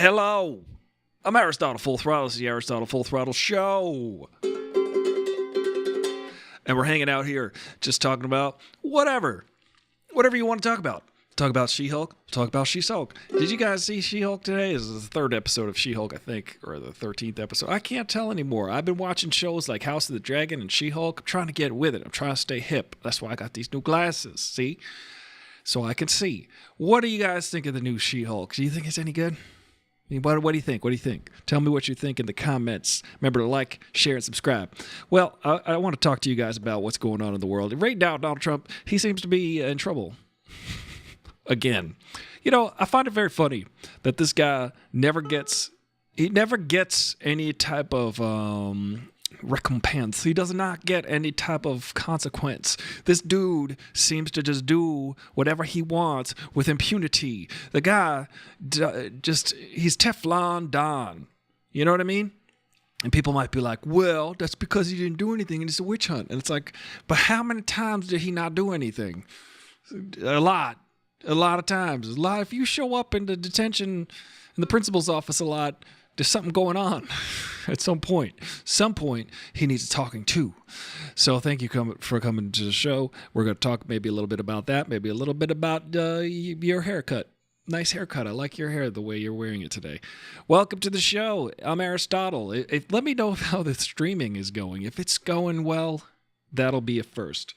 Hello, I'm Aristotle Full Throttle. This is the Aristotle Full Throttle Show. And we're hanging out here just talking about whatever you want to talk about. Talk about She-Hulk, talk about She-Hulk. Did you guys see She-Hulk today? This is the third episode of She-Hulk, I think, or the 13th episode. I can't tell anymore. I've been watching shows like House of the Dragon and She-Hulk. I'm trying to get with it. I'm trying to stay hip. That's why I got these new glasses, see? So I can see. What do you guys think of the new She-Hulk? Do you think it's any good? What do you think? What do you think? Tell me what you think in the comments. Remember to like, share, and subscribe. Well, I want to talk to you guys about what's going on in the world. Right now, Donald Trump, he seems to be in trouble. Again. You know, I find it very funny that this guy never gets any type of recompense. He does not get any type of consequence. This dude seems to just do whatever he wants with impunity. The guy he's Teflon Don. You know what I mean? And people might be like, well, that's because he didn't do anything and it's a witch hunt. And it's like, but how many times did he not do anything? A lot of times. If you show up in the detention in the principal's office a lot, there's something going on at some point. He needs talking to. So thank you for coming to the show. We're going to talk maybe a little bit about that, maybe a little bit about your haircut. Nice haircut. I like your hair the way you're wearing it today. Welcome to the show. I'm Aristotle. Let me know how the streaming is going. If it's going well, that'll be a first.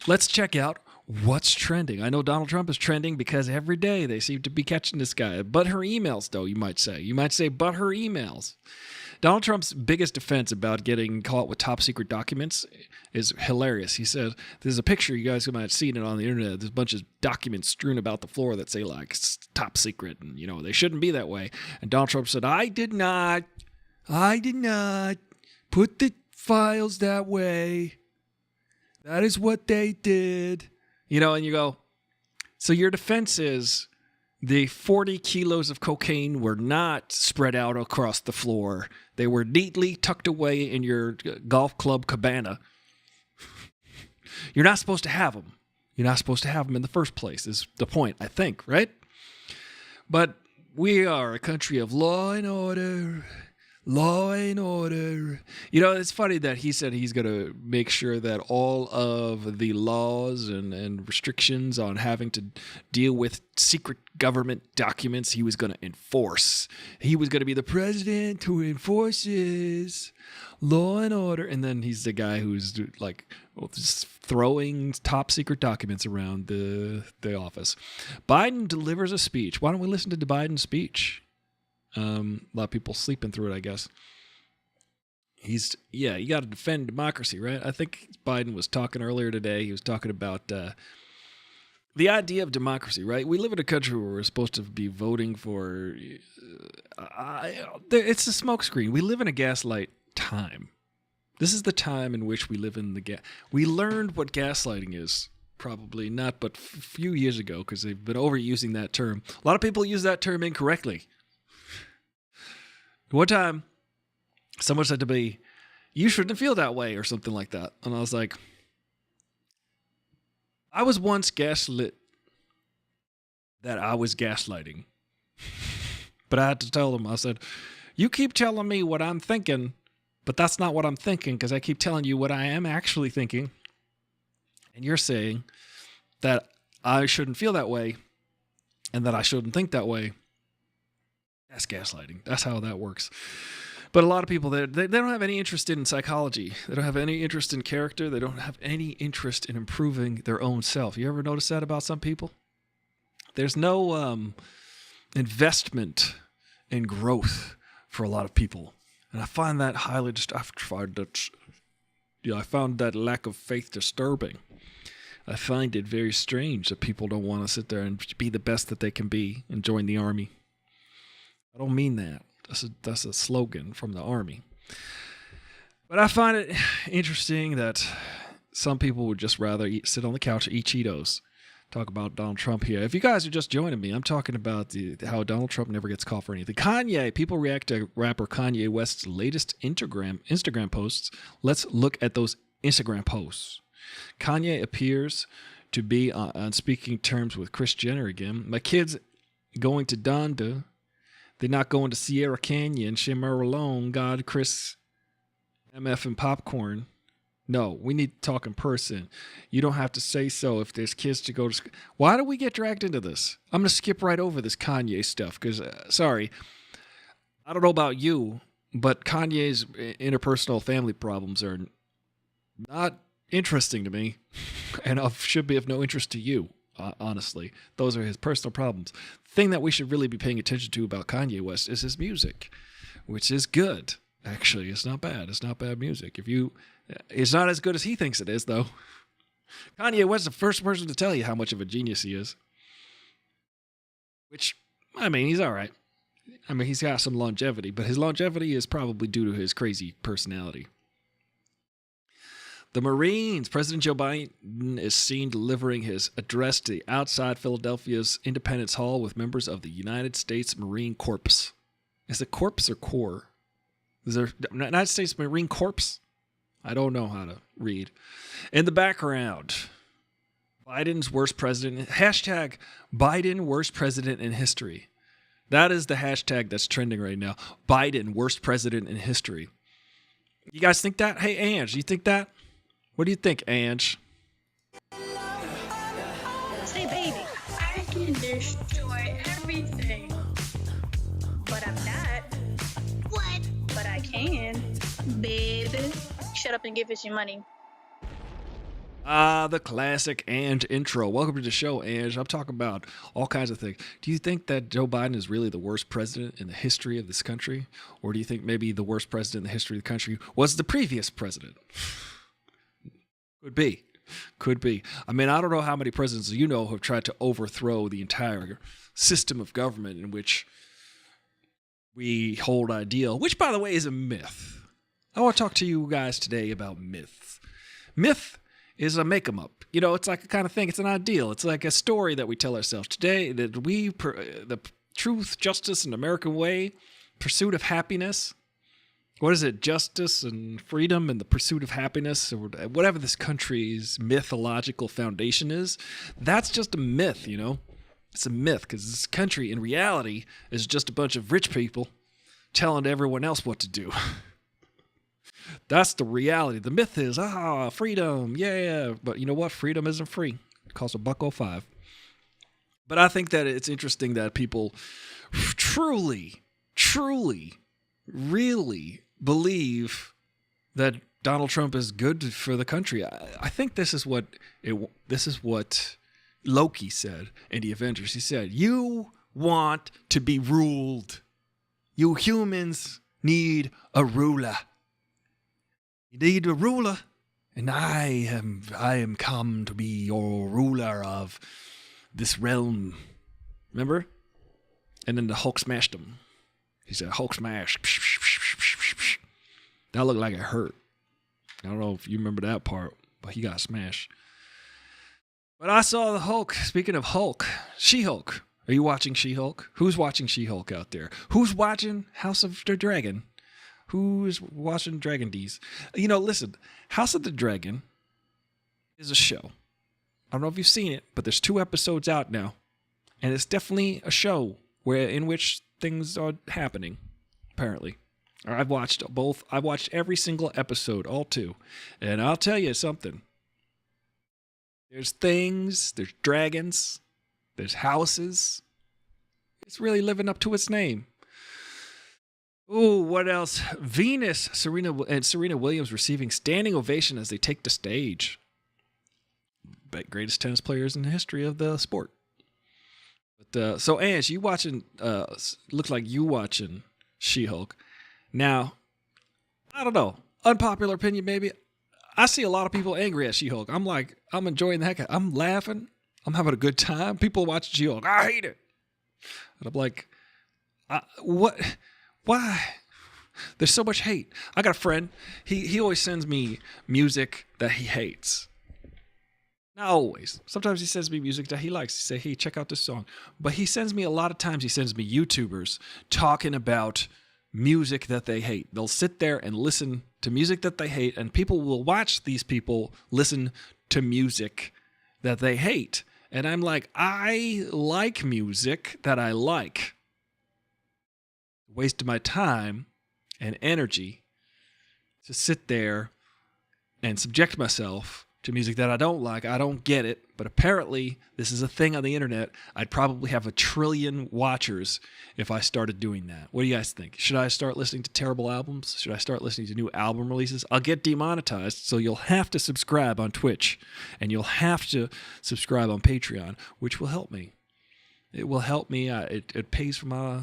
Let's check out what's trending. I know Donald Trump is trending because every day they seem to be catching this guy. But her emails, though, you might say. You might say, but her emails. Donald Trump's biggest defense about getting caught with top secret documents is hilarious. He said, there's a picture, you guys might have seen it on the internet. There's a bunch of documents strewn about the floor that say, like, top secret. And, you know, they shouldn't be that way. And Donald Trump said, I did not put the files that way. That is what they did. You know, and you go, so your defense is the 40 kilos of cocaine were not spread out across the floor. They were neatly tucked away in your golf club cabana. You're not supposed to have them. You're not supposed to have them in the first place, is the point, I think, right? But we are a country of law and order. Law and order. You know, it's funny that he said he's going to make sure that all of the laws and restrictions on having to deal with secret government documents he was going to enforce. He was going to be the president who enforces law and order. And then he's the guy who's like just throwing top secret documents around the office. Biden delivers a speech. Why don't we listen to Biden's speech? A lot of people sleeping through it, I guess. You got to defend democracy, right? I think Biden was talking earlier today. He was talking about the idea of democracy, right? We live in a country where we're supposed to be voting for. It's a smokescreen. We live in a gaslight time. This is the time in which we live in the We learned what gaslighting is. Probably not, but a few years ago, because they've been overusing that term. A lot of people use that term incorrectly. One time, someone said to me, you shouldn't feel that way, or something like that. And I was like, I was once gaslit that I was gaslighting. But I had to tell them, I said, you keep telling me what I'm thinking, but that's not what I'm thinking, because I keep telling you what I am actually thinking. And you're saying that I shouldn't feel that way, and that I shouldn't think that way. That's gaslighting. That's how that works. But a lot of people, they don't have any interest in psychology. They don't have any interest in character. They don't have any interest in improving their own self. You ever notice that about some people? There's no investment in growth for a lot of people. And I find that I found that lack of faith disturbing. I find it very strange that people don't want to sit there and be the best that they can be and join the army. I don't mean that. That's a slogan from the army. But I find it interesting that some people would just rather sit on the couch and eat Cheetos. Talk about Donald Trump here. If you guys are just joining me, I'm talking about how Donald Trump never gets caught for anything. People react to rapper Kanye West's latest Instagram posts. Let's look at those Instagram posts. Kanye appears to be on speaking terms with Kris Jenner again. My kid's going to Donda. They're not going to Sierra Canyon, Shimmer Alone, God, Chris, MF, and Popcorn. No, we need to talk in person. You don't have to say so if there's kids to go to school. Why do we get dragged into this? I'm going to skip right over this Kanye stuff because, sorry, I don't know about you, but Kanye's interpersonal family problems are not interesting to me and should be of no interest to you, honestly. Those are his personal problems. The thing that we should really be paying attention to about Kanye West is his music, which is good. Actually, it's not bad. It's not bad music. It's not as good as he thinks it is, though. Kanye West is the first person to tell you how much of a genius he is. Which, I mean, he's all right. I mean, he's got some longevity, but his longevity is probably due to his crazy personality. The Marines. President Joe Biden is seen delivering his address to outside Philadelphia's Independence Hall with members of the United States Marine Corps. Is it Corps or Corps? Is there United States Marine Corps? I don't know how to read. In the background, Biden's worst president. Hashtag Biden worst president in history. That is the hashtag that's trending right now. Biden worst president in history. You guys think that? Hey, Ange, you think that? What do you think, Ange? Say, baby, I can destroy everything. But I'm not. What? But I can. Baby, shut up and give us your money. The classic Ange intro. Welcome to the show, Ange. I'm talking about all kinds of things. Do you think that Joe Biden is really the worst president in the history of this country? Or do you think maybe the worst president in the history of the country was the previous president? Could be. Could be. I mean, I don't know how many presidents you know have tried to overthrow the entire system of government in which we hold ideal, which, by the way, is a myth. I want to talk to you guys today about myths. Myth is a make-em-up. You know, it's like a kind of thing. It's an ideal. It's like a story that we tell ourselves today that the truth, justice, and American way, pursuit of happiness. What is it? Justice and freedom and the pursuit of happiness, or whatever this country's mythological foundation is. That's just a myth, you know? It's a myth because this country, in reality, is just a bunch of rich people telling everyone else what to do. That's the reality. The myth is, freedom, yeah. But you know what? Freedom isn't free. It costs $1.05. But I think that it's interesting that people truly, really believe that Donald Trump is good for the country. I think this is what Loki said in the Avengers. He said, "You want to be ruled. You humans need a ruler. You need a ruler, and I am come to be your ruler of this realm." Remember? And then the Hulk smashed him. He said, "Hulk smash." That looked like it hurt. I don't know if you remember that part, but he got smashed. But I saw the Hulk. Speaking of Hulk, She-Hulk. Are you watching She-Hulk? Who's watching She-Hulk out there? Who's watching House of the Dragon? Who's watching Dragon D's? You know, listen, House of the Dragon is a show. I don't know if you've seen it, but there's 2 episodes out now. And it's definitely a show in which things are happening, apparently. I've watched both. I've watched every single episode, all 2. And I'll tell you something. There's things, there's dragons, there's houses. It's really living up to its name. Oh, what else? Venus, Serena Williams receiving standing ovation as they take the stage. Greatest tennis players in the history of the sport. But so, Ange, you watching? Looks like you watching She-Hulk. Now, I don't know. Unpopular opinion, maybe. I see a lot of people angry at She-Hulk. I'm like, I'm enjoying the heck out. I'm laughing. I'm having a good time. People watching She-Hulk. I hate it. And I'm like, what? Why? There's so much hate. I got a friend. He always sends me music that he hates. Not always. Sometimes he sends me music that he likes. He say, "Hey, check out this song." But he sends me a lot of times. He sends me YouTubers talking about music that they hate. They'll sit there and listen to music that they hate, and people will watch these people listen to music that they hate. And I'm like, I like music that I like. wasted my time and energy to sit there and subject myself to music that I don't like. I don't get it, but apparently this is a thing on the internet. I'd probably have 1 trillion watchers if I started doing that. What do you guys think? Should I start listening to terrible albums? Should I start listening to new album releases? I'll get demonetized, so you'll have to subscribe on Twitch, and you'll have to subscribe on Patreon, which will help me. It will help me. It pays for my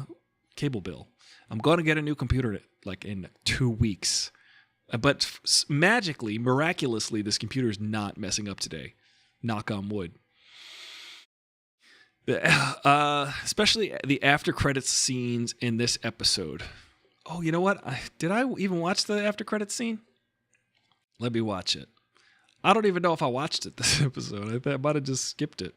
cable bill. I'm going to get a new computer like in 2 weeks. But magically, miraculously, this computer is not messing up today. Knock on wood. Especially the after credits scenes in this episode. Oh, you know what? Did I even watch the after credits scene? Let me watch it. I don't even know if I watched it this episode. I might have just skipped it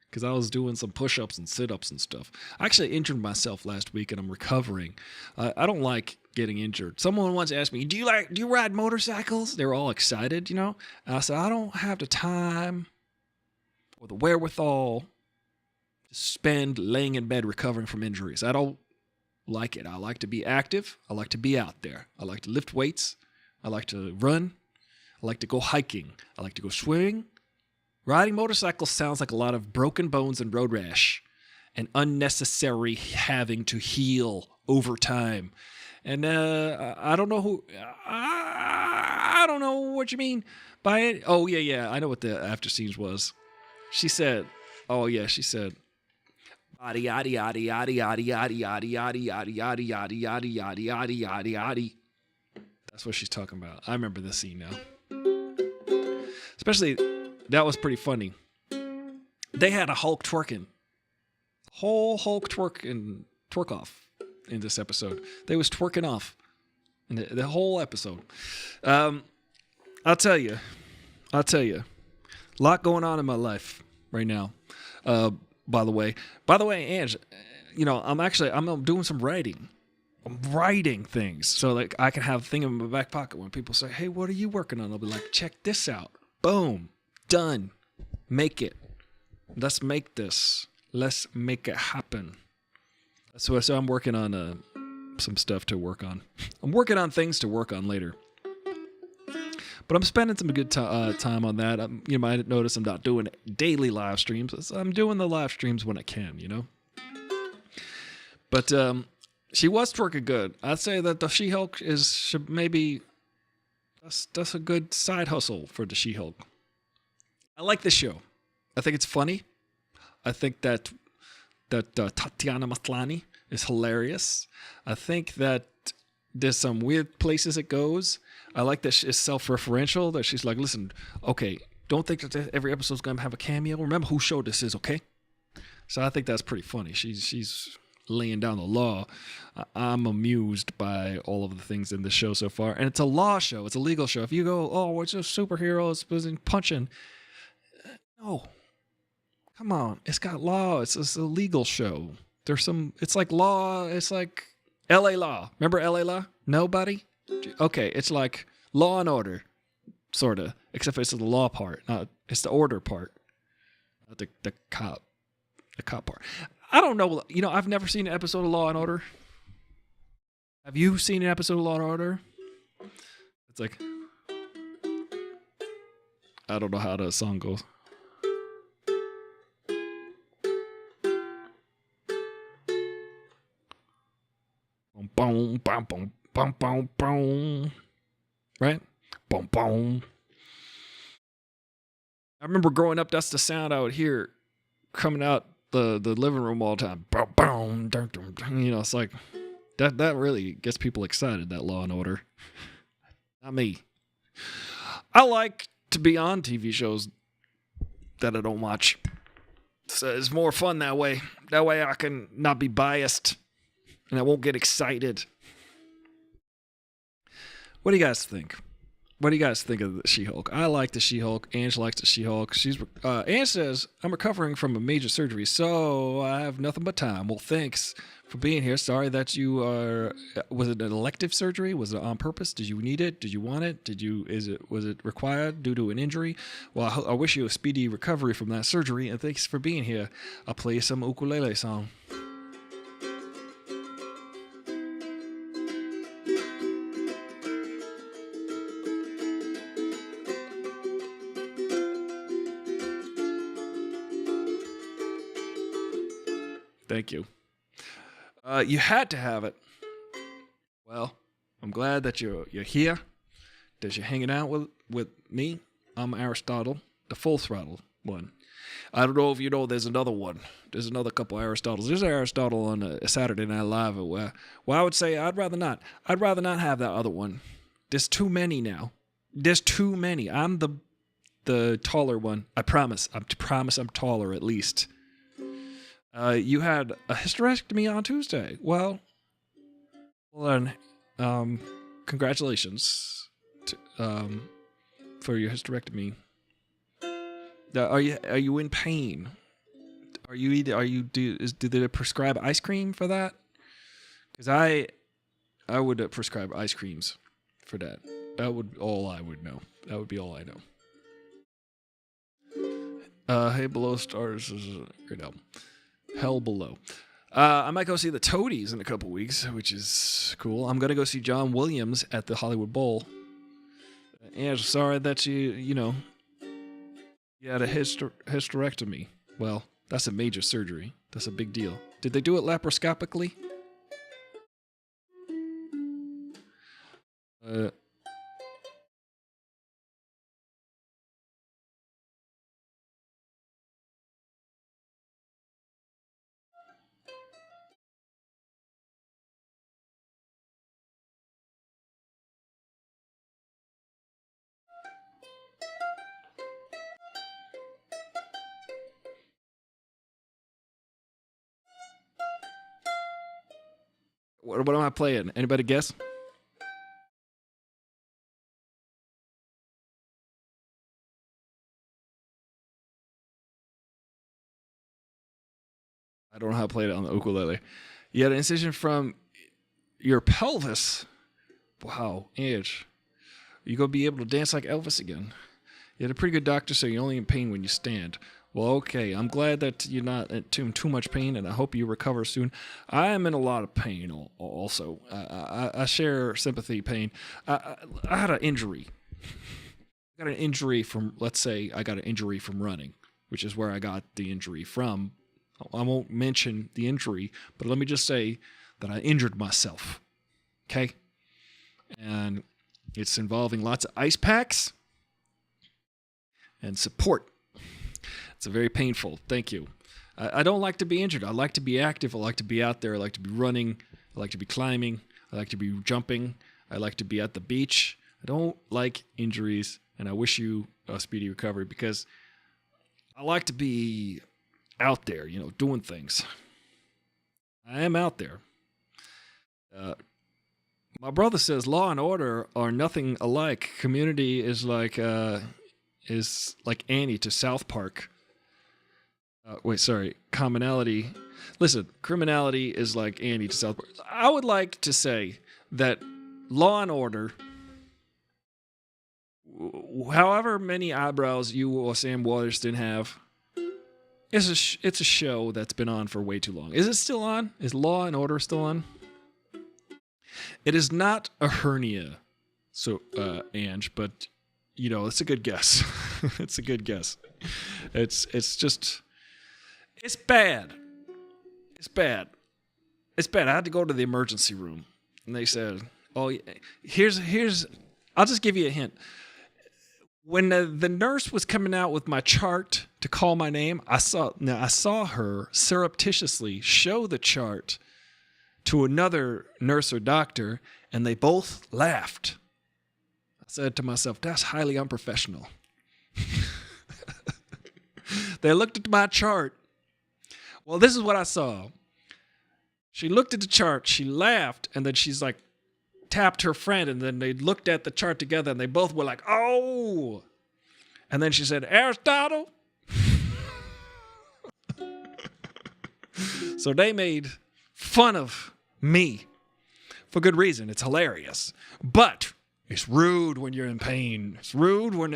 because I was doing some push-ups and sit-ups and stuff. I actually injured myself last week, and I'm recovering. I don't like getting injured. Someone once asked me, do you ride motorcycles? They were all excited, you know? And I said, I don't have the time or the wherewithal to spend laying in bed recovering from injuries. I don't like it. I like to be active. I like to be out there. I like to lift weights. I like to run. I like to go hiking. I like to go swimming. Riding motorcycles sounds like a lot of broken bones and road rash and unnecessary having to heal over time. And I don't know I don't know what you mean by it. Oh, yeah. I know what the after scenes was. She said, yaddy yaddy yaddy yaddy yaddy yaddy yaddy yaddy yaddy yaddy yaddy yaddy yaddy yaddy yaddy yaddy. That's what she's talking about. I remember this scene now. Especially, that was pretty funny. They had a Hulk twerking. Whole Hulk twerk off in this episode. They was twerking off in the whole episode. I'll tell you, a lot going on in my life right now. By the way, Ange, you know, I'm doing some writing. I'm writing things so like I can have a thing in my back pocket when people say, "Hey, what are you working on?" I'll be like, "Check this out." Boom, done. Make it. Let's make this. Let's make it happen. So I'm working on some stuff to work on. I'm working on things to work on later. But I'm spending some good time on that. You might notice I'm not doing daily live streams. I'm doing the live streams when I can, you know. But she was twerking good. I'd say that the She-Hulk should maybe that's a good side hustle for the She-Hulk. I like this show. I think it's funny. I think that Tatiana Maslany is hilarious. I think that there's some weird places it goes. I like that it's self-referential, that she's like, listen, okay, don't think that every episode's going to have a cameo. Remember whose show this is, okay? So I think that's pretty funny. She's laying down the law. I'm amused by all of the things in the show so far. And it's a law show. It's a legal show. If you go, oh, it's just superheroes punching. No. Come on. It's got law. It's a legal show. It's like law. It's like L.A. Law. Remember L.A. Law? Nobody? Okay, it's like Law and Order, sort of, except it's the law part. It's the order part. Not the cop part. I don't know. You know, I've never seen an episode of Law and Order. Have you seen an episode of Law and Order? It's like, I don't know how the song goes. Boom, boom, boom, boom, boom, boom. Right? Boom, boom. I remember growing up, that's the sound I would hear coming out the living room all the time. Boom, boom, dun, dun, dun. You know, it's like, that really gets people excited, that Law and Order. Not me. I like to be on TV shows that I don't watch. So it's more fun that way. That way I can not be biased. And I won't get excited. What do you guys think? What do you guys think of the She-Hulk? I like the She-Hulk. Ange likes the She-Hulk. Ange says, I'm recovering from a major surgery, so I have nothing but time. Well, thanks for being here. Sorry that you are... Was it an elective surgery? Was it on purpose? Did you need it? Did you want it? Was it required due to an injury? Well, I wish you a speedy recovery from that surgery, and thanks for being here. I'll play you some ukulele song. Thank you. You had to have it. Well, I'm glad that you're here, that you're hanging out with me. I'm Aristotle, the full throttle one. I don't know if you know there's another one. There's another couple Aristotles. There's Aristotle on a Saturday Night Live. Well, I would say I'd rather not. I'd rather not have that other one. There's too many now. There's too many. I'm the taller one. I promise. I promise I'm taller at least. You had a hysterectomy on Tuesday. Well then, congratulations for your hysterectomy. Are you in pain? Do they prescribe ice cream for that? Because I would prescribe ice creams for that. That would all I would know. That would be all I know. Hey Below Stars is a great album. Hell Below. I might go see the Toadies in a couple weeks, which is cool. I'm gonna go see John Williams at the Hollywood Bowl. And sorry that you had a hysterectomy. Well, that's a major surgery. That's a big deal. Did they do it laparoscopically? What am I playing? Anybody guess? I don't know how to play it on the ukulele. You had an incision from your pelvis. Wow, Edge. You gonna be able to dance like Elvis again. You had a pretty good doctor, so you're only in pain when you stand. Well, okay. I'm glad that you're not in too much pain, and I hope you recover soon. I am in a lot of pain also. I share sympathy pain. I had an injury. I got an injury from, let's say I got an injury from running, which is where I got the injury from. I won't mention the injury, but let me just say that I injured myself. Okay? And it's involving lots of ice packs and support. It's very painful. Thank you. I don't like to be injured. I like to be active. I like to be out there. I like to be running. I like to be climbing. I like to be jumping. I like to be at the beach. I don't like injuries, and I wish you a speedy recovery because I like to be out there, doing things. I am out there. My brother says Law and Order are nothing alike. Community is like Annie to South Park. Commonality. Listen, criminality is like Annie to South Park. I would like to say that Law and Order, however many eyebrows you or Sam Waterston have, it's a show that's been on for way too long. Is it still on? Is Law and Order still on? It is not a hernia, so Ange, but it's a good guess. It's a good guess. It's just. It's bad. It's bad. It's bad. I had to go to the emergency room, and they said, "Oh, here's." I'll just give you a hint. When the nurse was coming out with my chart to call my name, I saw her surreptitiously show the chart to another nurse or doctor, and they both laughed. I said to myself, "That's highly unprofessional." They looked at my chart. Well, this is what I saw. She looked at the chart, she laughed, and then she's like, tapped her friend, and then they looked at the chart together, and they both were like, "Oh!" And then she said, "Aristotle." So they made fun of me for good reason. It's hilarious. But it's rude when you're in pain. It's rude when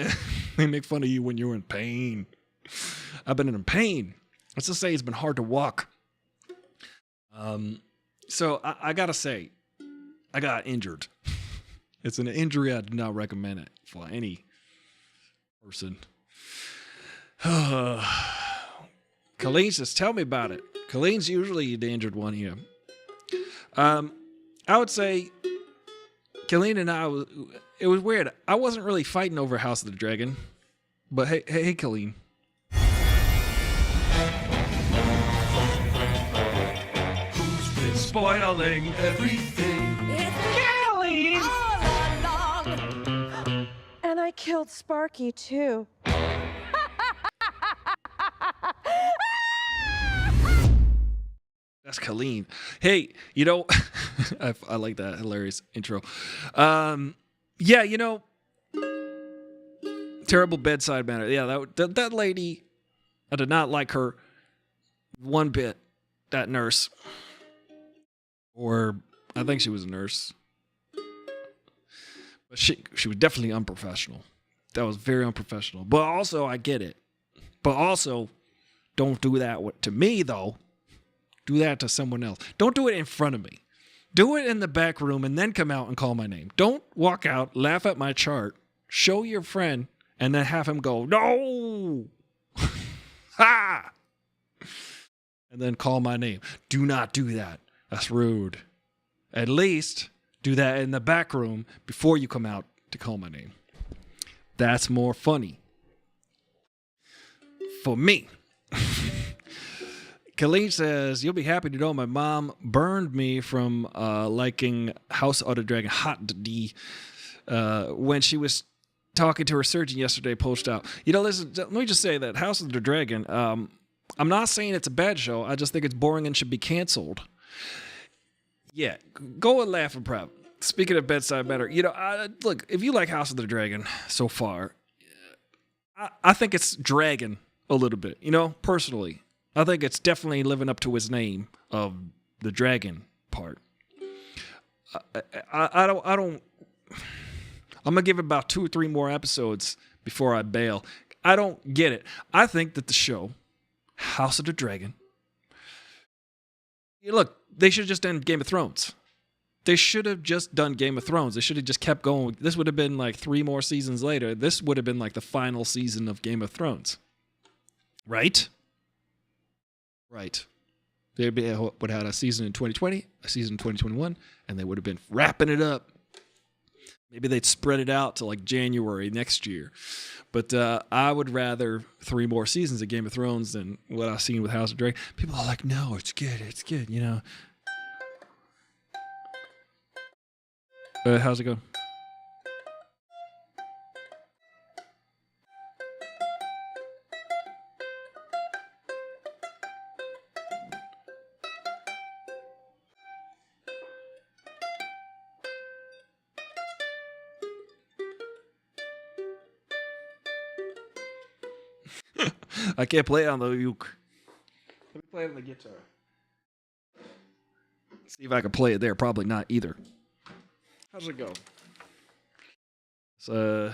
they make fun of you when you're in pain. I've been in pain. Let's just say it's been hard to walk. So I gotta say, I got injured. It's an injury I do not recommend it for any person. Colleen says, "Tell me about it." Colleen's usually the injured one here. I would say Colleen and I, it was weird. I wasn't really fighting over House of the Dragon. But hey, Colleen. Who's been spoiling everything? It's Colleen! all along. And I killed Sparky, too. That's Colleen. Hey, you know, I like that hilarious intro. Yeah, you know, terrible bedside manner. Yeah, that lady, I did not like her one bit. That nurse, or I think she was a nurse, but she was definitely unprofessional. That was very unprofessional. But also, I get it. But also, don't do that to me though. Do that to someone else. Don't do it in front of me. Do it in the back room and then come out and call my name. Don't walk out, laugh at my chart, show your friend, and then have him go, no! Ha! And then call my name. Do not do that. That's rude. At least do that in the back room before you come out to call my name. That's more funny. For me. Colleen says, you'll be happy to know my mom burned me from liking House of the Dragon Hot D when she was talking to her surgeon yesterday post out. You know, listen, let me just say that House of the Dragon, I'm not saying it's a bad show. I just think it's boring and should be canceled. Yeah, go and laugh and proud. Speaking of bedside manner, you know, look, if you like House of the Dragon so far, I think it's dragging a little bit, you know, personally. I think it's definitely living up to his name of the dragon part. I don't. I'm gonna give it about 2 or 3 more episodes before I bail. I don't get it. I think that the show, House of the Dragon. Look, they should have just done Game of Thrones. They should have just done Game of Thrones. They should have just kept going. This would have been like 3 more seasons later. This would have been like the final season of Game of Thrones. Right? Right. They would have had a season in 2020, a season in 2021, and they would have been wrapping it up. Maybe they'd spread it out to like January next year. But I would rather 3 more seasons of Game of Thrones than what I've seen with House of Dragon. People are like, no, it's good, you know. How's it going? I can't play it on the uke. Let me play it on the guitar. See if I can play it there. Probably not either. How's it go? So,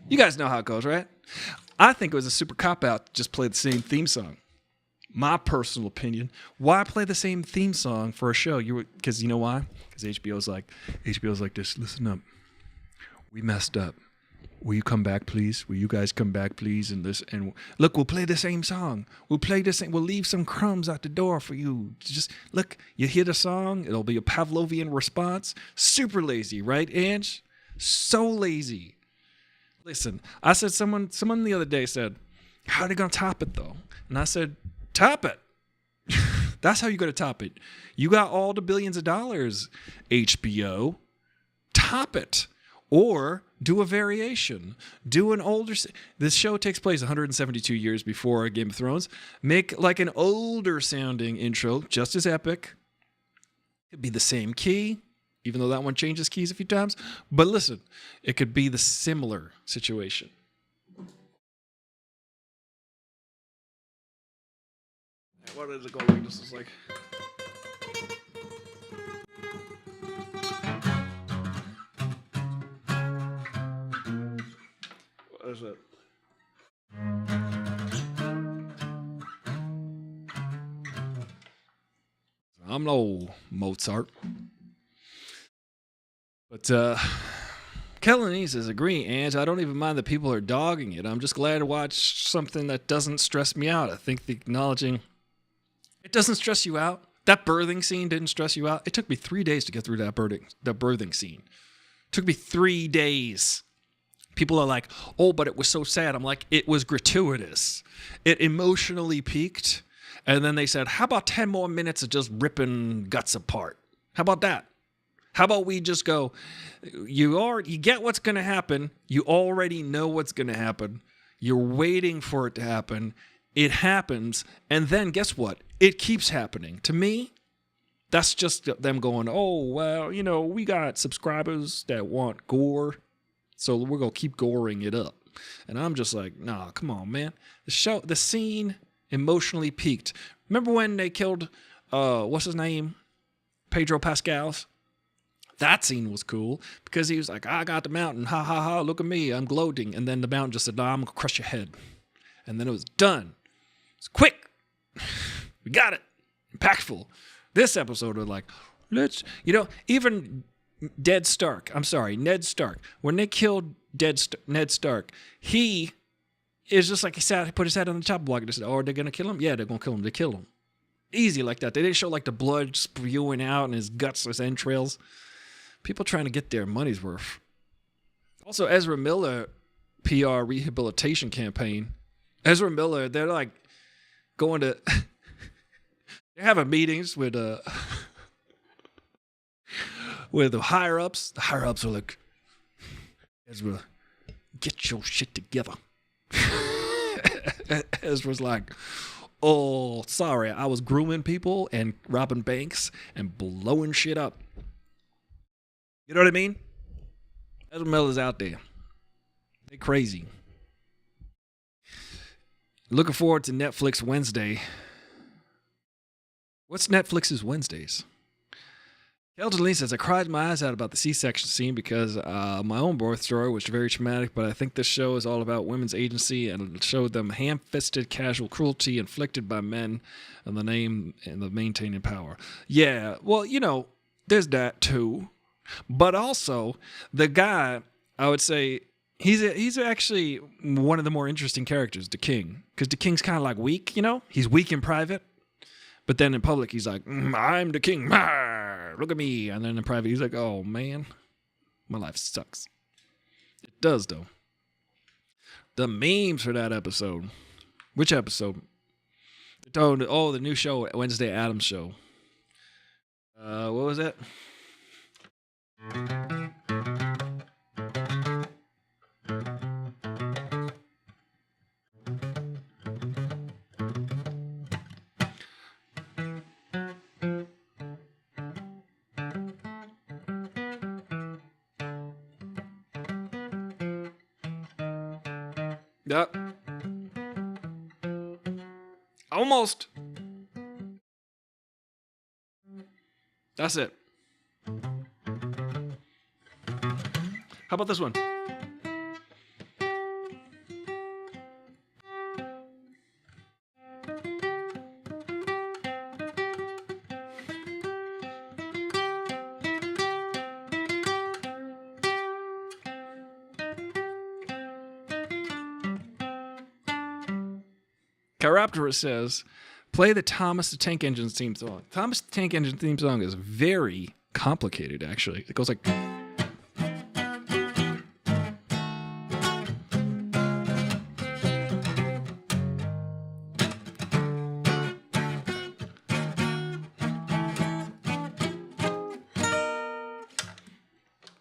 you guys know how it goes, right? I think it was a super cop-out to just play the same theme song. My personal opinion. Why play the same theme song for a show? Because you know why? Because HBO's like this. Listen up. We messed up. Will you come back, please? Will you guys come back, please? And look, we'll play the same song. We'll leave some crumbs out the door for you. Just look, you hear the song, it'll be a Pavlovian response. Super lazy, right, Ange? So lazy. Listen, I said someone the other day said, how are they gonna top it though? And I said, top it. That's how you're gonna top it. You got all the billions of dollars, HBO. Top it. Or do a variation. Do an older... This show takes place 172 years before Game of Thrones. Make like an older sounding intro, just as epic. It'd be the same key, even though that one changes keys a few times. But listen, it could be the similar situation. What is it going like? This is like... What is it? I'm no Mozart. But Kelly says, agree, Ange. I don't even mind that people are dogging it. I'm just glad to watch something that doesn't stress me out. I think the acknowledging it doesn't stress you out. That birthing scene didn't stress you out. It took me 3 days to get through that birthing scene. It took me 3 days. People are like, oh, but it was so sad. I'm like, it was gratuitous. It emotionally peaked. And then they said, how about 10 more minutes of just ripping guts apart? How about that? How about we just go, you get what's going to happen. You already know what's going to happen. You're waiting for it to happen. It happens. And then guess what? It keeps happening. To me, that's just them going, oh, well, we got subscribers that want gore. So we're going to keep goring it up. And I'm just like, nah, come on, man. The scene emotionally peaked. Remember when they killed, what's his name? Pedro Pascal's? That scene was cool because he was like, I got the mountain. Ha, ha, ha. Look at me. I'm gloating. And then the mountain just said, nah, I'm going to crush your head. And then it was done. It's quick. We got it. Impactful. This episode was like, even Ned Stark. When they killed Ned Stark, he is just like he put his head on the chopping block and said, oh, are they going to kill him? Yeah, they're going to kill him. They killed him. Easy like that. They didn't show like the blood spewing out and his guts, his entrails. People trying to get their money's worth. Also, Ezra Miller PR rehabilitation campaign. Ezra Miller, they're like going to... they're having meetings with the higher-ups. The higher-ups are like, Ezra, get your shit together. Ezra's like, oh, sorry, I was grooming people and robbing banks and blowing shit up. You know what I mean? Ezra Miller's out there. They crazy. Looking forward to Netflix Wednesday. What's Netflix's Wednesdays? Kelton Lee says, I cried my eyes out about the C-section scene because my own birth story was very traumatic, but I think this show is all about women's agency and it showed them ham-fisted casual cruelty inflicted by men in the name and the maintaining power. Yeah, well, there's that too. But also, the guy, I would say, he's actually one of the more interesting characters, the King. Because the King's kind of like weak, He's weak in private. But then in public, he's like, I'm the king. Look at me. And then in private, he's like, oh, man, my life sucks. It does, though. The memes for that episode. Which episode? Oh, the new show, Wednesday Addams Show. What was it? Yep. Almost. That's it. How about this one? Chiropterus says, play the Thomas the Tank Engine theme song. Thomas the Tank Engine theme song is very complicated, actually. It goes like...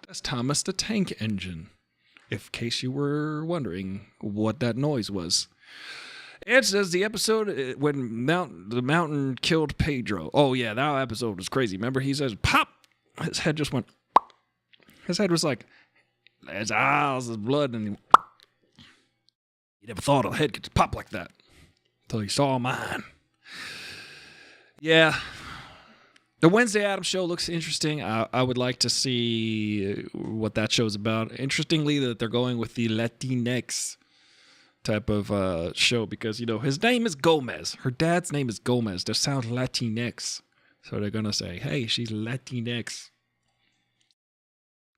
That's Thomas the Tank Engine, in case you were wondering what that noise was. Ed says the episode when the mountain killed Pedro. Oh, yeah, that episode was crazy. Remember, he says, pop! His head just went... His head was like, there's eyes, there's blood, and he never thought a head could just pop like that until he saw mine. Yeah. The Wednesday Addams Show looks interesting. I would like to see what that show's about. Interestingly, that they're going with the Latinx type of show because, his name is Gomez. Her dad's name is Gomez. That sounds Latinx. So they're going to say, hey, she's Latinx.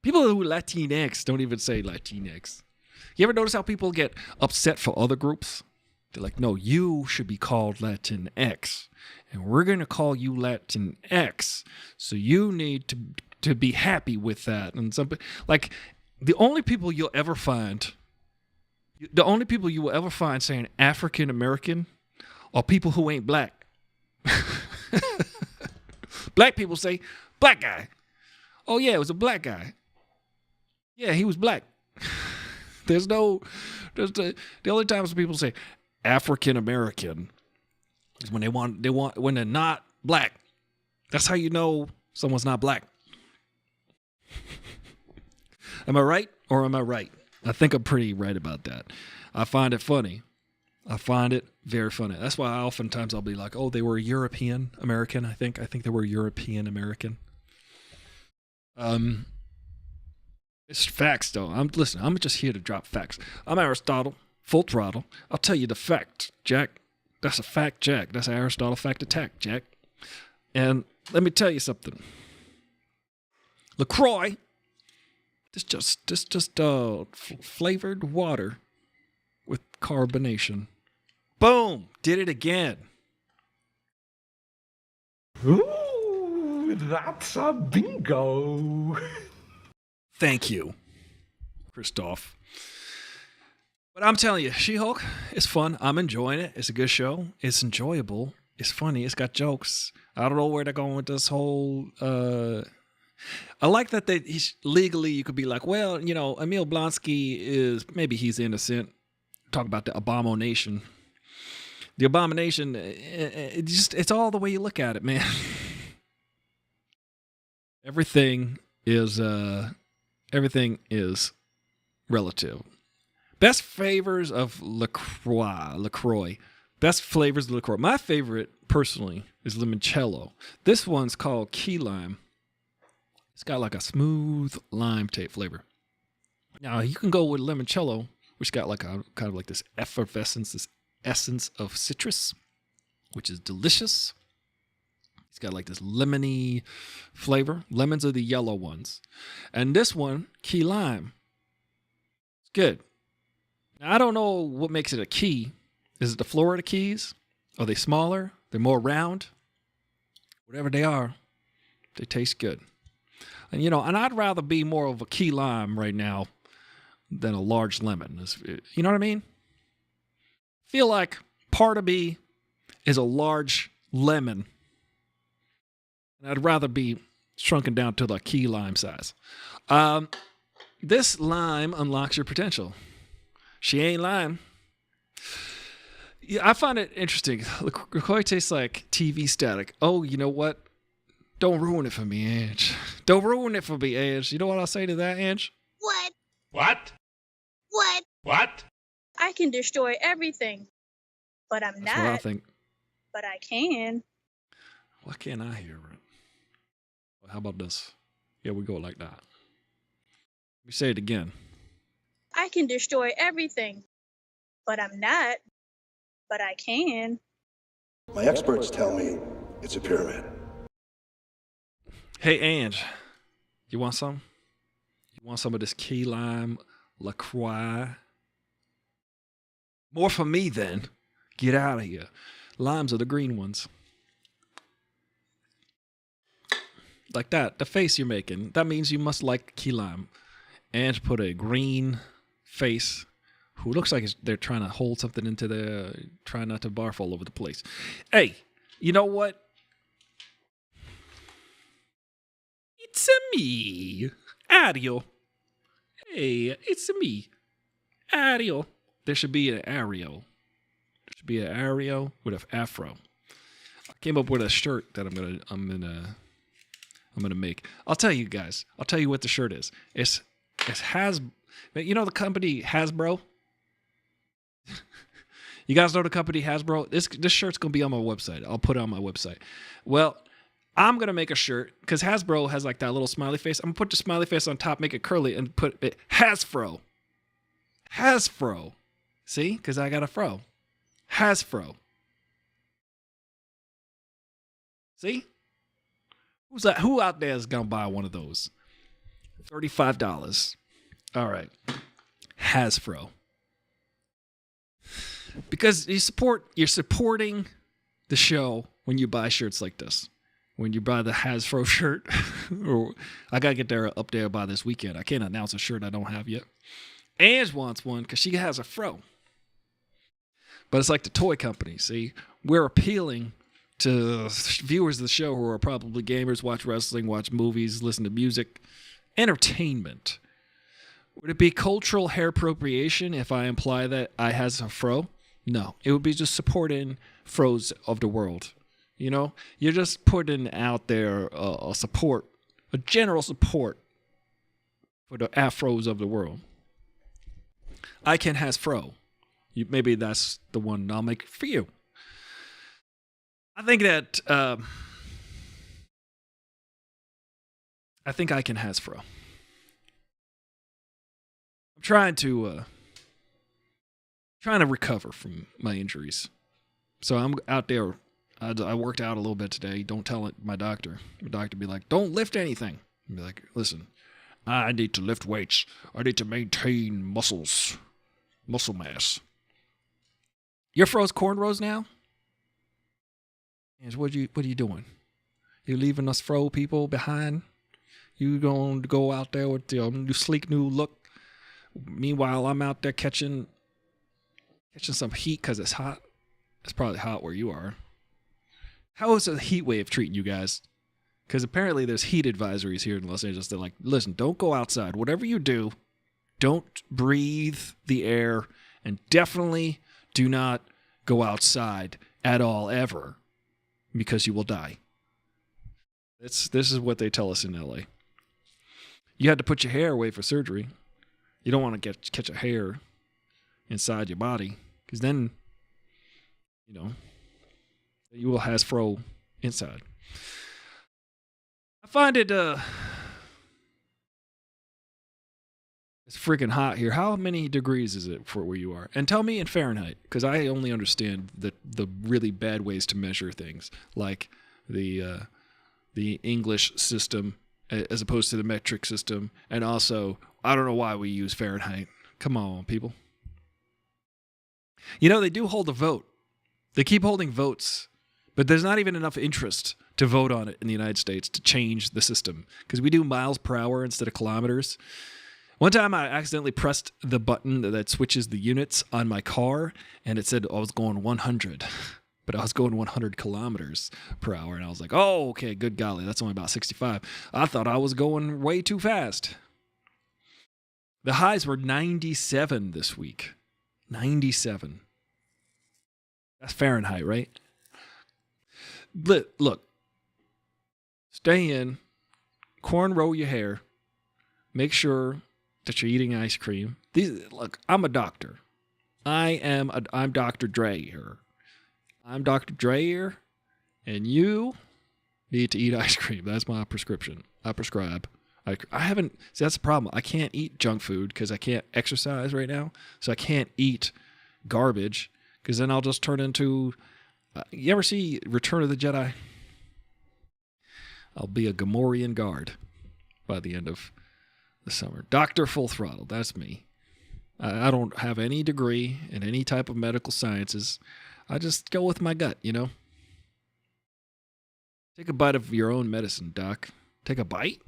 People who Latinx don't even say Latinx. You ever notice how people get upset for other groups? They're like, no, you should be called Latinx. And we're going to call you Latinx. So you need to be happy with that. And some, like, the only people you will ever find saying African American are people who ain't black. Black people say, black guy. Oh, yeah, it was a black guy. Yeah, he was black. The only times people say African American is when when they're not black. That's how you know someone's not black. Am I right or am I right? I think I'm pretty right about that. I find it funny. I find it very funny. That's why oftentimes I'll be like, oh, they were European American, I think they were European American. It's facts, though. I'm just here to drop facts. I'm Aristotle, full throttle. I'll tell you the fact, Jack. That's a fact, Jack. That's an Aristotle fact attack, Jack. And let me tell you something. LaCroix, this just flavored water with carbonation. Boom! Did it again. Ooh, that's a bingo. Thank you, Christoph. But I'm telling you, She-Hulk is fun. I'm enjoying it. It's a good show. It's enjoyable. It's funny. It's got jokes. I don't know where they're going with this whole... I like that legally you could be like, well, you know, Emil Blonsky he's innocent. Talk about the abomination. The abomination, it's all the way you look at it, man. Everything is relative. Best flavors of LaCroix. Best flavors of LaCroix. My favorite, personally, is limoncello. This one's called key lime. It's got like a smooth lime type flavor. Now, you can go with limoncello, which got like a kind of like this effervescence, this essence of citrus, which is delicious. It's got like this lemony flavor. Lemons are the yellow ones. And this one, key lime. It's good. Now, I don't know what makes it a key. Is it the Florida keys? Are they smaller? They're more round? Whatever they are, they taste good. And, and I'd rather be more of a key lime right now than a large lemon. You know what I mean? Feel like part of me is a large lemon. And I'd rather be shrunken down to the key lime size. This lime unlocks your potential. She ain't lying. Yeah, I find it interesting. LaCroix tastes like TV static. Oh, you know what? Don't ruin it for me, Ange. Don't ruin it for me, Ange. You know what I'll say to that, Ange? What? What? What? What? I can destroy everything, but I'm That's not. what I think. But I can. Why can't I hear it? How about this? Yeah, we go like that. Let me say it again. I can destroy everything, but I'm not. But I can. My experts tell me it's a pyramid. Hey, Ange, you want some? You want some of this key lime LaCroix? More for me, then. Get out of here. Limes are the green ones. Like that. The face you're making. That means you must like key lime. Ange put a green face who looks like they're trying to hold something into their... Trying not to barf all over the place. Hey, you know what? It's me, Ariel. Hey, it's me, Ariel. There should be an Ariel. There should be an Ariel with an afro. I came up with a shirt that I'm gonna make. I'll tell you guys. I'll tell you what the shirt is. It's you know the company Hasbro. You guys know the company Hasbro. This shirt's gonna be on my website. I'll put it on my website. Well, I'm going to make a shirt because Hasbro has like that little smiley face. I'm going to put the smiley face on top, make it curly, and put it Hasfro. Hasfro. See? Because I got a fro. Hasfro. See? Who out there is gonna buy one of those? $35. All right. Hasbro. Because you're supporting the show when you buy shirts like this. When you buy the Hasbro shirt, or I gotta get there up there by this weekend. I can't announce a shirt I don't have yet. Ange wants one because she has a fro. But it's like the toy company. See, we're appealing to viewers of the show who are probably gamers, watch wrestling, watch movies, listen to music, entertainment. Would it be cultural hair appropriation if I imply that I has a fro? No, it would be just supporting fros of the world. You know, you're just putting out there a support, a general support for the afros of the world. I can has fro. Maybe that's the one I'll make for you. I think that I think I can has fro. I'm trying to recover from my injuries, so I'm out there. I worked out a little bit today. Don't tell it my doctor. My doctor be like, don't lift anything. I'd be like, listen, I need to lift weights. I need to maintain muscle mass. You're froze cornrows now? What are you doing? You leaving us fro people behind? You going to go out there with your sleek new look? Meanwhile, I'm out there catching some heat because it's hot. It's probably hot where you are. How is the heat wave treating you guys? Because apparently there's heat advisories here in Los Angeles. They're like, listen, don't go outside. Whatever you do, don't breathe the air, and definitely do not go outside at all ever, because you will die. This is what they tell us in LA. You had to put your hair away for surgery. You don't want to catch a hair inside your body, because then, you know, you will has fro inside. I find it it's freaking hot here. How many degrees is it for where you are? And tell me in Fahrenheit, because I only understand the really bad ways to measure things, like the English system as opposed to the metric system, and also I don't know why we use Fahrenheit. Come on, people. You know, they do hold a vote. They keep holding votes, but there's not even enough interest to vote on it in the United States to change the system, because we do miles per hour instead of kilometers. One time I accidentally pressed the button that switches the units on my car, and it said I was going 100, but I was going 100 kilometers per hour, and I was like, oh, okay, good golly, that's only about 65. I thought I was going way too fast. The highs were 97 this week. 97. That's Fahrenheit, right? Look, stay in, cornrow your hair, make sure that you're eating ice cream. Look, I'm a doctor. I'm Dr. Dre here. I'm Dr. Dre here, and you need to eat ice cream. That's my prescription. I prescribe. I haven't. See, that's the problem. I can't eat junk food because I can't exercise right now, so I can't eat garbage because then I'll just turn into. You ever see Return of the Jedi? I'll be a Gamorrean guard by the end of the summer. Dr. Full Throttle, that's me. I don't have any degree in any type of medical sciences. I just go with my gut, you know? Take a bite of your own medicine, Doc. Take a bite?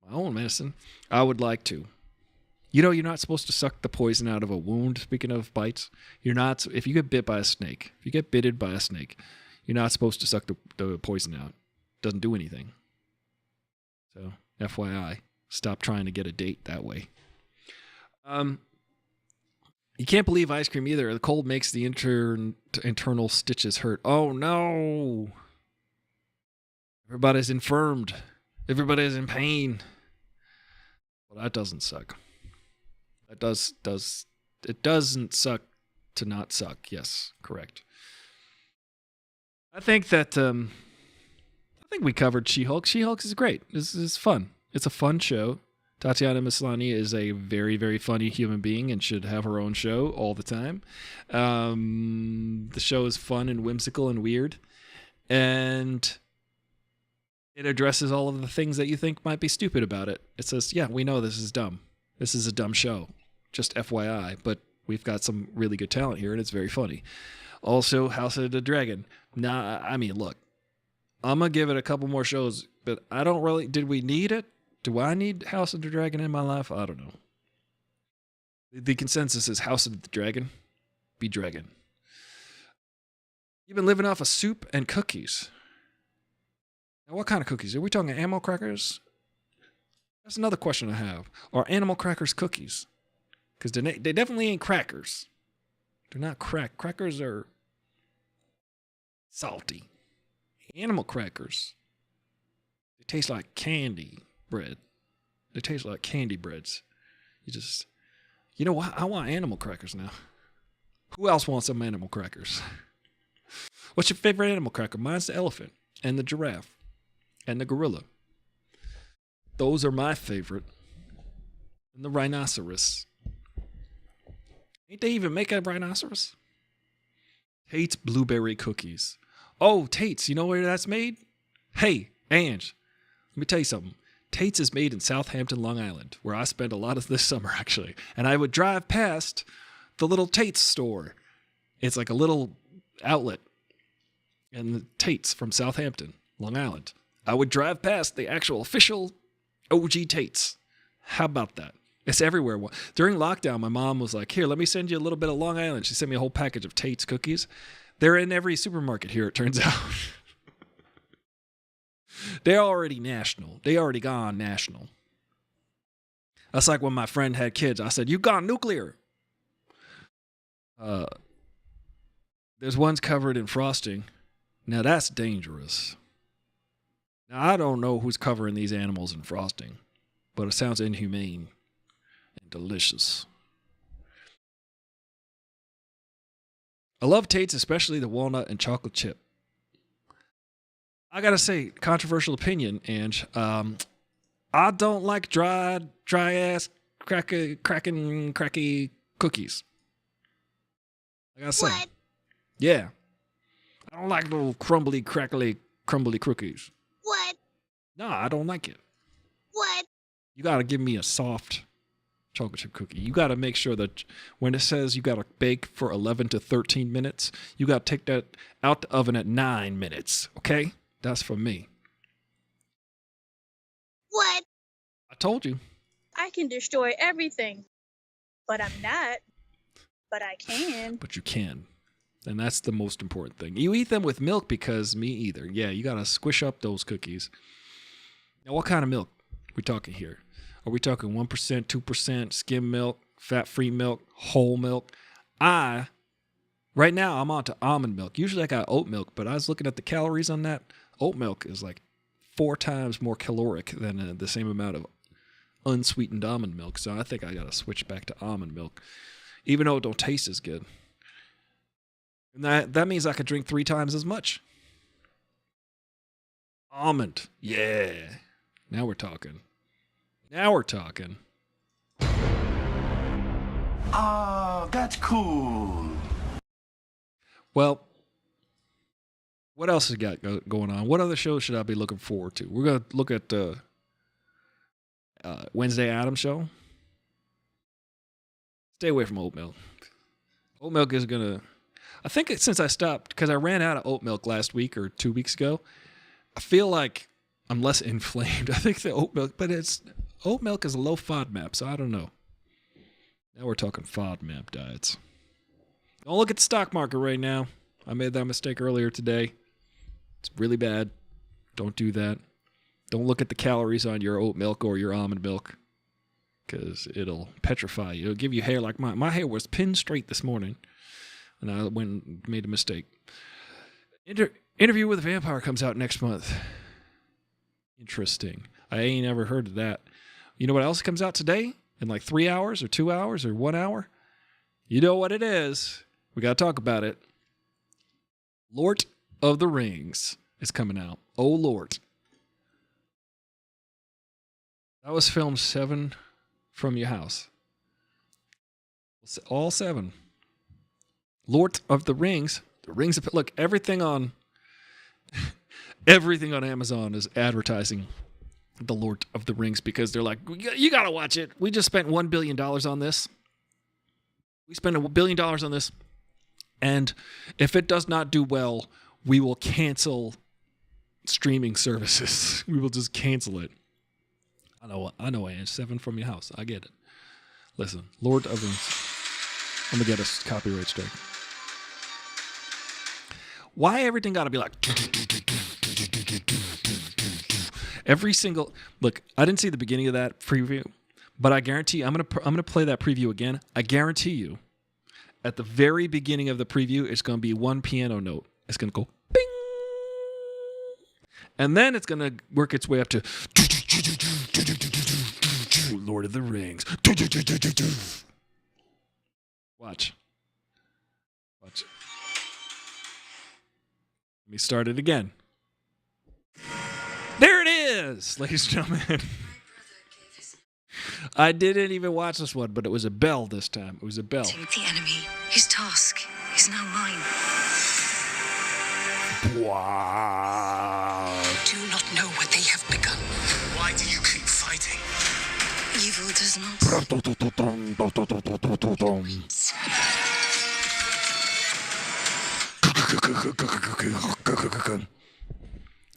My own medicine? I would like to. You know, you're not supposed to suck the poison out of a wound, speaking of bites. You're not, if you get bit by a snake, if you get bitted by a snake, you're not supposed to suck the poison out. It doesn't do anything. So, FYI, stop trying to get a date that way. You can't believe ice cream either. The cold makes the internal stitches hurt. Oh, no. Everybody's infirmed. Everybody's in pain. Well, that doesn't suck. That it doesn't suck to not suck. Yes, correct. I think that we covered She-Hulk. She-Hulk is great. This is fun. It's a fun show. Tatiana Maslany is a very, very funny human being and should have her own show all the time. The show is fun and whimsical and weird. And It addresses all of the things that you think might be stupid about it. It says, yeah, we know this is dumb. This is a dumb show. Just FYI. But we've got some really good talent here, and it's very funny. Also, House of the Dragon. Nah, I mean, look. I'm going to give it a couple more shows, but I don't really... Did we need it? Do I need House of the Dragon in my life? I don't know. The consensus is House of the Dragon. Be dragon. You've been living off of soup and cookies. Now, what kind of cookies? Are we talking animal crackers? That's another question I have. Are animal crackers cookies? Because they definitely ain't crackers. They're not crack. Crackers are salty. Animal crackers, they taste like candy bread. They taste like candy breads. You know what? I want animal crackers now. Who else wants some animal crackers? What's your favorite animal cracker? Mine's the elephant and the giraffe and the gorilla. Those are my favorite. And the rhinoceros. Ain't they even make a rhinoceros? Tate's blueberry cookies. Oh, Tate's, you know where that's made? Hey, Ange, let me tell you something. Tate's is made in Southampton, Long Island, where I spent a lot of this summer, actually. And I would drive past the little Tate's store. It's like a little outlet. And the Tate's from Southampton, Long Island. I would drive past the actual official OG Tate's. How about that? It's everywhere. During lockdown, my mom was like, here, let me send you a little bit of Long Island. She sent me a whole package of Tate's cookies. They're in every supermarket here, it turns out. They're already national. They already gone national. That's like when my friend had kids. I said, you gone nuclear. There's ones covered in frosting. Now that's dangerous. Now I don't know who's covering these animals in frosting, but it sounds inhumane and delicious. I love Tate's, especially the walnut and chocolate chip. I gotta say, controversial opinion, Ange. I don't like dry ass cracky cookies. I gotta say, What? yeah, I don't like little crumbly cookies. What? No, I don't like it. What? You gotta give me a soft chocolate chip cookie. You gotta make sure that when it says you gotta bake for 11 to 13 minutes, you gotta take that out the oven at 9 minutes. Okay, that's for me. What? I told you. I can destroy everything. But I'm not. But I can. But you can. And that's the most important thing. You eat them with milk because me either. Yeah, you got to squish up those cookies. Now, what kind of milk are we talking here? Are we talking 1%, 2%, skim milk, fat-free milk, whole milk? Right now, I'm on to almond milk. Usually I got oat milk, but I was looking at the calories on that. Oat milk is like 4 times more caloric than the same amount of unsweetened almond milk. So I think I got to switch back to almond milk, even though it don't taste as good. And that means I could drink 3 times as much. Almond. Yeah. Now we're talking. Oh, that's cool. Well, what else has got going on? What other shows should I be looking forward to? We're going to look at the Wednesday Addams show. Stay away from oat milk. Oat milk is going to... I think since I stopped, because I ran out of oat milk last week or 2 weeks ago, I feel like I'm less inflamed. I think the oat milk, but oat milk is a low FODMAP, so I don't know. Now we're talking FODMAP diets. Don't look at the stock market right now. I made that mistake earlier today. It's really bad. Don't do that. Don't look at the calories on your oat milk or your almond milk, because it'll petrify you. It'll give you hair like mine. My hair was pinned straight this morning, and I went and made a mistake. Interview with a Vampire comes out next month. Interesting. I ain't ever heard of that. You know what else comes out today? In like 3 hours or 2 hours or 1 hour? You know what it is. We got to talk about it. Lord of the Rings is coming out. Oh, Lord. That was filmed 7 from your house. All 7. Lord of the Rings. The Rings of... Look, everything on Everything on Amazon is advertising The Lord of the Rings because they're like, you got to watch it. We just spent $1 billion on this. We spent $1 billion on this. And if it does not do well, we will cancel streaming services. We will just cancel it. I know, Ange. 7 from your house. I get it. Listen, Lord of the Rings. I'm going to get a copyright strike. Why everything got to be like... Every single... Look, I didn't see the beginning of that preview, but I guarantee you, I'm gonna play that preview again. I guarantee you, at the very beginning of the preview, it's going to be one piano note. It's going to go bing. And then it's going to work its way up to Lord of the Rings. Watch. Let me start it again. There it is, ladies and gentlemen. I didn't even watch this one, but it was a bell this time. It was a bell. The enemy. His task is now mine. Wow. Do not know what they have begun. Why do you keep fighting? Evil does not.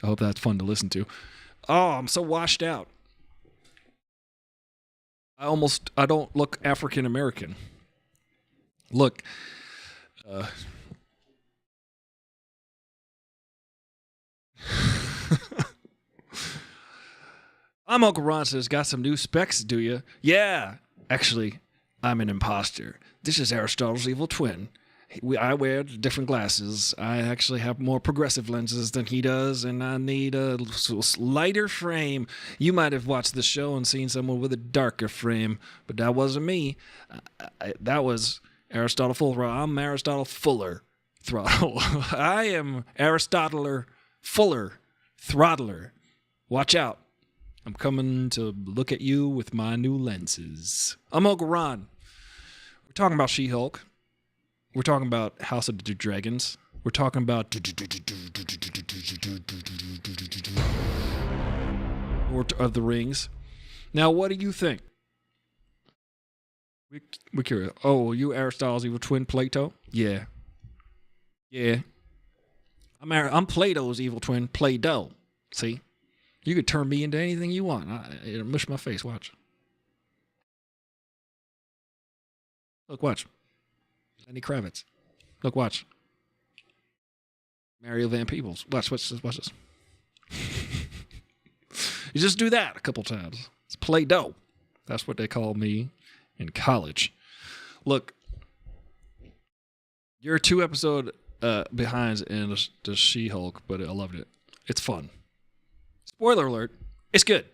I hope that's fun to listen to. Oh, I'm so washed out. I don't look African American. Look, I'm Uncle Ron says, got some new specs, do you? Yeah, actually, I'm an imposter. This is Aristotle's evil twin. I wear different glasses. I actually have more progressive lenses than he does, and I need a lighter frame. You might have watched the show and seen someone with a darker frame, but that wasn't me. That was Aristotle Fuller. I'm Aristotle Fuller Throttle. I am Aristotle Fuller Throttler. Watch out. I'm coming to look at you with my new lenses. I'm Uncle Ron. We're talking about She-Hulk. We're talking about House of the Dragons. We're talking about Lord of the Rings. Now, what do you think? We're curious. Oh, you Aristotle's evil twin, Plato? Yeah. I'm Plato's evil twin, Play-Doh. See? You could turn me into anything you want. It'll mush my face. Watch. Look, watch. Lenny Kravitz. Look, watch. Mario Van Peebles. Watch this. You just do that a couple times. It's Play-Doh. That's what they call me in college. Look, you're 2 episodes behind in the She-Hulk, but I loved it. It's fun. Spoiler alert, it's good.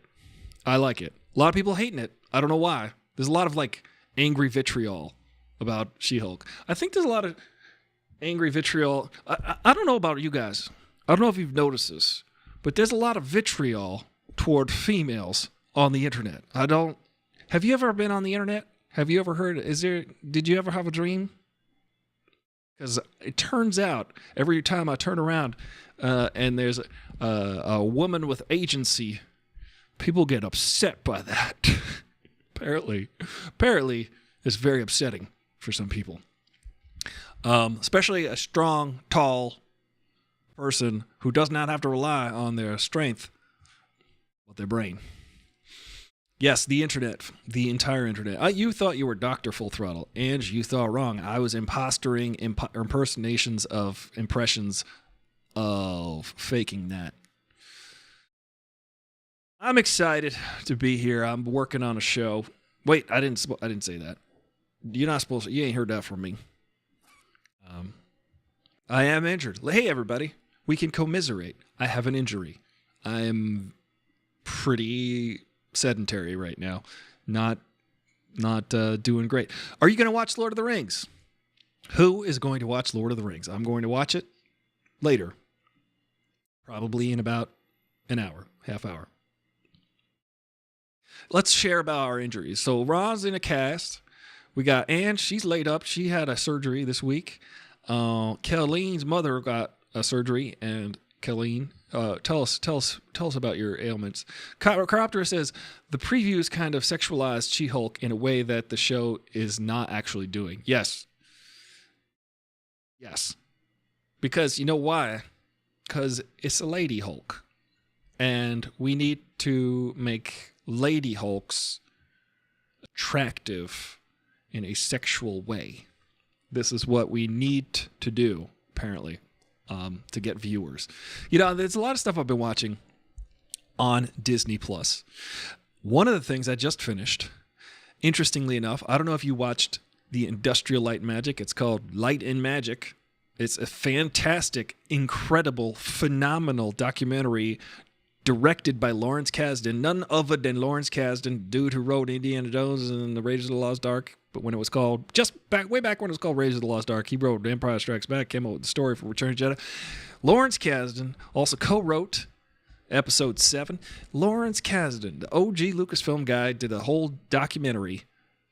I like it. A lot of people hating it. I don't know why. There's a lot of angry vitriol about She-Hulk. I think there's a lot of angry vitriol. I don't know about you guys. I don't know if you've noticed this, but there's a lot of vitriol toward females on the internet. Have you ever been on the internet? Have you ever heard, did you ever have a dream? Because it turns out every time I turn around and there's a woman with agency, people get upset by that. Apparently, it's very upsetting for some people. Especially a strong, tall person who does not have to rely on their strength, but their brain. Yes, the internet, the entire internet. You thought you were Dr. Full Throttle, and you thought wrong. I was impersonations of impressions of faking that. I'm excited to be here. I'm working on a show. Wait, I didn't say that. You're not supposed to. You ain't heard that from me. I am injured. Hey, everybody. We can commiserate. I have an injury. I am pretty sedentary right now. Not doing great. Are you going to watch Lord of the Rings? Who is going to watch Lord of the Rings? I'm going to watch it later. Probably in about an hour, half hour. Let's share about our injuries. So Ron's in a cast. We got Anne. She's laid up. She had a surgery this week. Kelleen's mother got a surgery, and Kelleen Tell us about your ailments. Chiroptera says the previews kind of sexualized She-Hulk in a way that the show is not actually doing. Yes. Because you know why? Because it's a Lady Hulk, and we need to make Lady Hulks attractive in a sexual way. This is what we need to do, apparently. To get viewers. There's a lot of stuff I've been watching on Disney Plus. One of the things I just finished, interestingly enough, I don't know if you watched the Industrial Light and Magic. It's called Light and Magic. It's a fantastic, incredible, phenomenal documentary directed by Lawrence Kasdan, none other than Lawrence Kasdan, dude who wrote Indiana Jones and the Raiders of the Lost Ark. But when it was called, way back when it was called Raiders of the Lost Ark, he wrote Empire Strikes Back, came up with the story for Return of the Jedi. Lawrence Kasdan also co-wrote Episode 7. Lawrence Kasdan, the OG Lucasfilm guy, did a whole documentary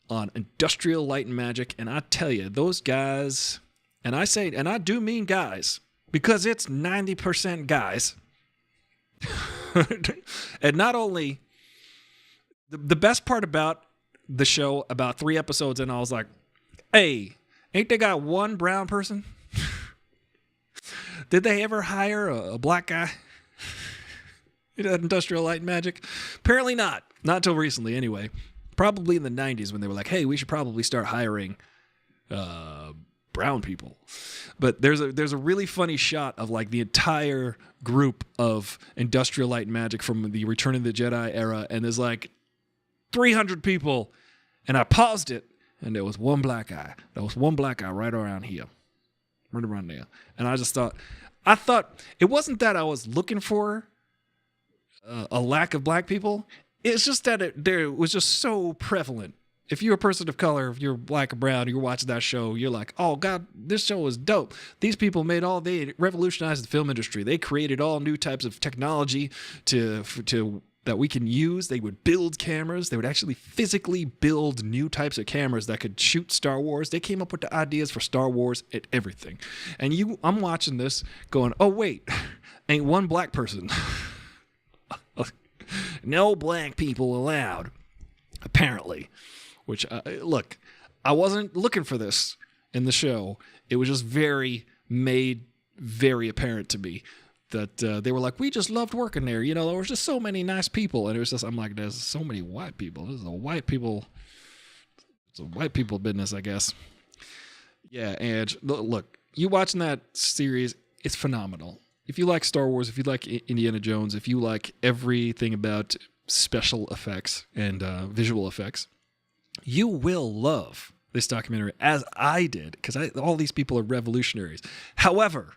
on Industrial Light and Magic. And I tell you, those guys, and I do mean guys, because it's 90% guys. And not only, the best part about the show, about 3 episodes in, I was like, hey, ain't they got one brown person? Did they ever hire a black guy? Industrial Light and Magic? Apparently not. Not until recently, anyway. Probably in the 90s when they were like, hey, we should probably start hiring brown people. But there's a really funny shot of like the entire group of Industrial Light and Magic from the Return of the Jedi era, and there's like 300 people, and I paused it, and there was one black guy. There was one black guy right around here. Right around there. And I thought it wasn't that I was looking for a lack of black people. It's just that it was just so prevalent. If you're a person of color, if you're black or brown, you're watching that show, you're like, oh, God, this show is dope. These people they revolutionized the film industry. They created all new types of technology that we can use. They would build cameras. They would actually physically build new types of cameras that could shoot Star Wars. They came up with the ideas for Star Wars and everything. And I'm watching this going, oh, wait, ain't one black person. No black people allowed, apparently. Which, look, I wasn't looking for this in the show. It was just made very apparent to me that they were like, we just loved working there. There was just so many nice people. And it was just, I'm like, there's so many white people. It's a white people business, I guess. Yeah, and look, you watching that series, it's phenomenal. If you like Star Wars, if you like Indiana Jones, if you like everything about special effects and visual effects, you will love this documentary, as I did, because all these people are revolutionaries. However,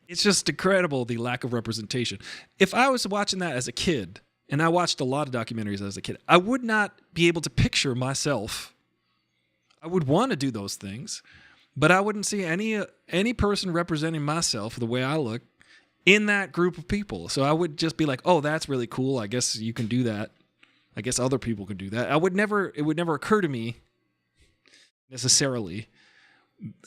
it's just incredible, the lack of representation. If I was watching that as a kid, and I watched a lot of documentaries as a kid, I would not be able to picture myself. I would want to do those things, but I wouldn't see any person representing myself the way I look in that group of people. So I would just be like, oh, that's really cool. I guess you can do that. I guess other people could do that. It would never occur to me necessarily.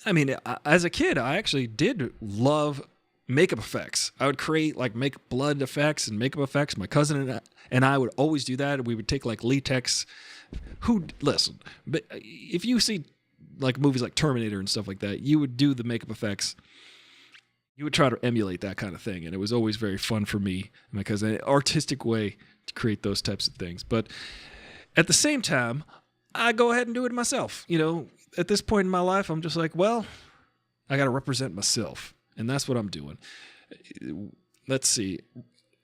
I mean, as a kid, I actually did love makeup effects. I would create make blood effects and makeup effects. My cousin and I would always do that. We would take latex. Listen, but if you see movies like Terminator and stuff like that, you would do the makeup effects. You would try to emulate that kind of thing, and it was always very fun for me because an artistic way to create those types of things. But at the same time, I go ahead and do it myself. At this point in my life, I'm just like, well, I got to represent myself, and that's what I'm doing. Let's see.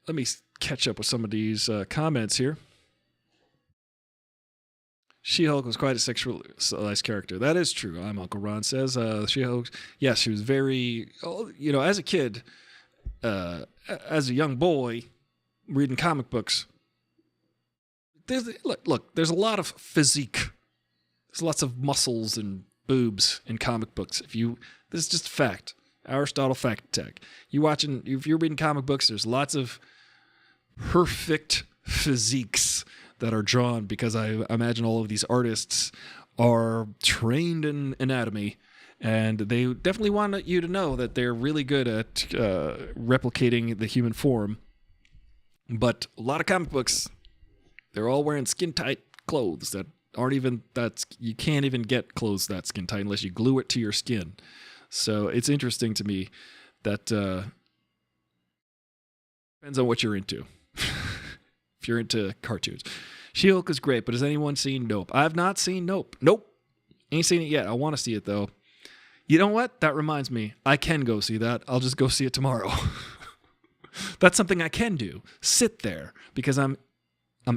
Let me catch up with some of these comments here. She-Hulk was quite a sexualized character. That is true. I'm Uncle Ron says. She-Hulk, yes, she was very, as a kid, as a young boy, reading comic books. There's a lot of physique. There's lots of muscles and boobs in comic books. This is just a fact. Aristotle fact tech. If you're reading comic books, there's lots of perfect physiques that are drawn because I imagine all of these artists are trained in anatomy And they definitely want you to know that they're really good at replicating the human form. But a lot of comic books, they're all wearing skin-tight clothes that aren't even, you can't even get clothes that skin-tight unless you glue it to your skin. So it's interesting to me that depends on what you're into. If you're into cartoons. She-Hulk is great, but has anyone seen Nope? I have not seen Nope. Nope. Ain't seen it yet. I want to see it, though. You know what? That reminds me. I can go see that. I'll just go see it tomorrow. That's something I can do. Sit there because I'm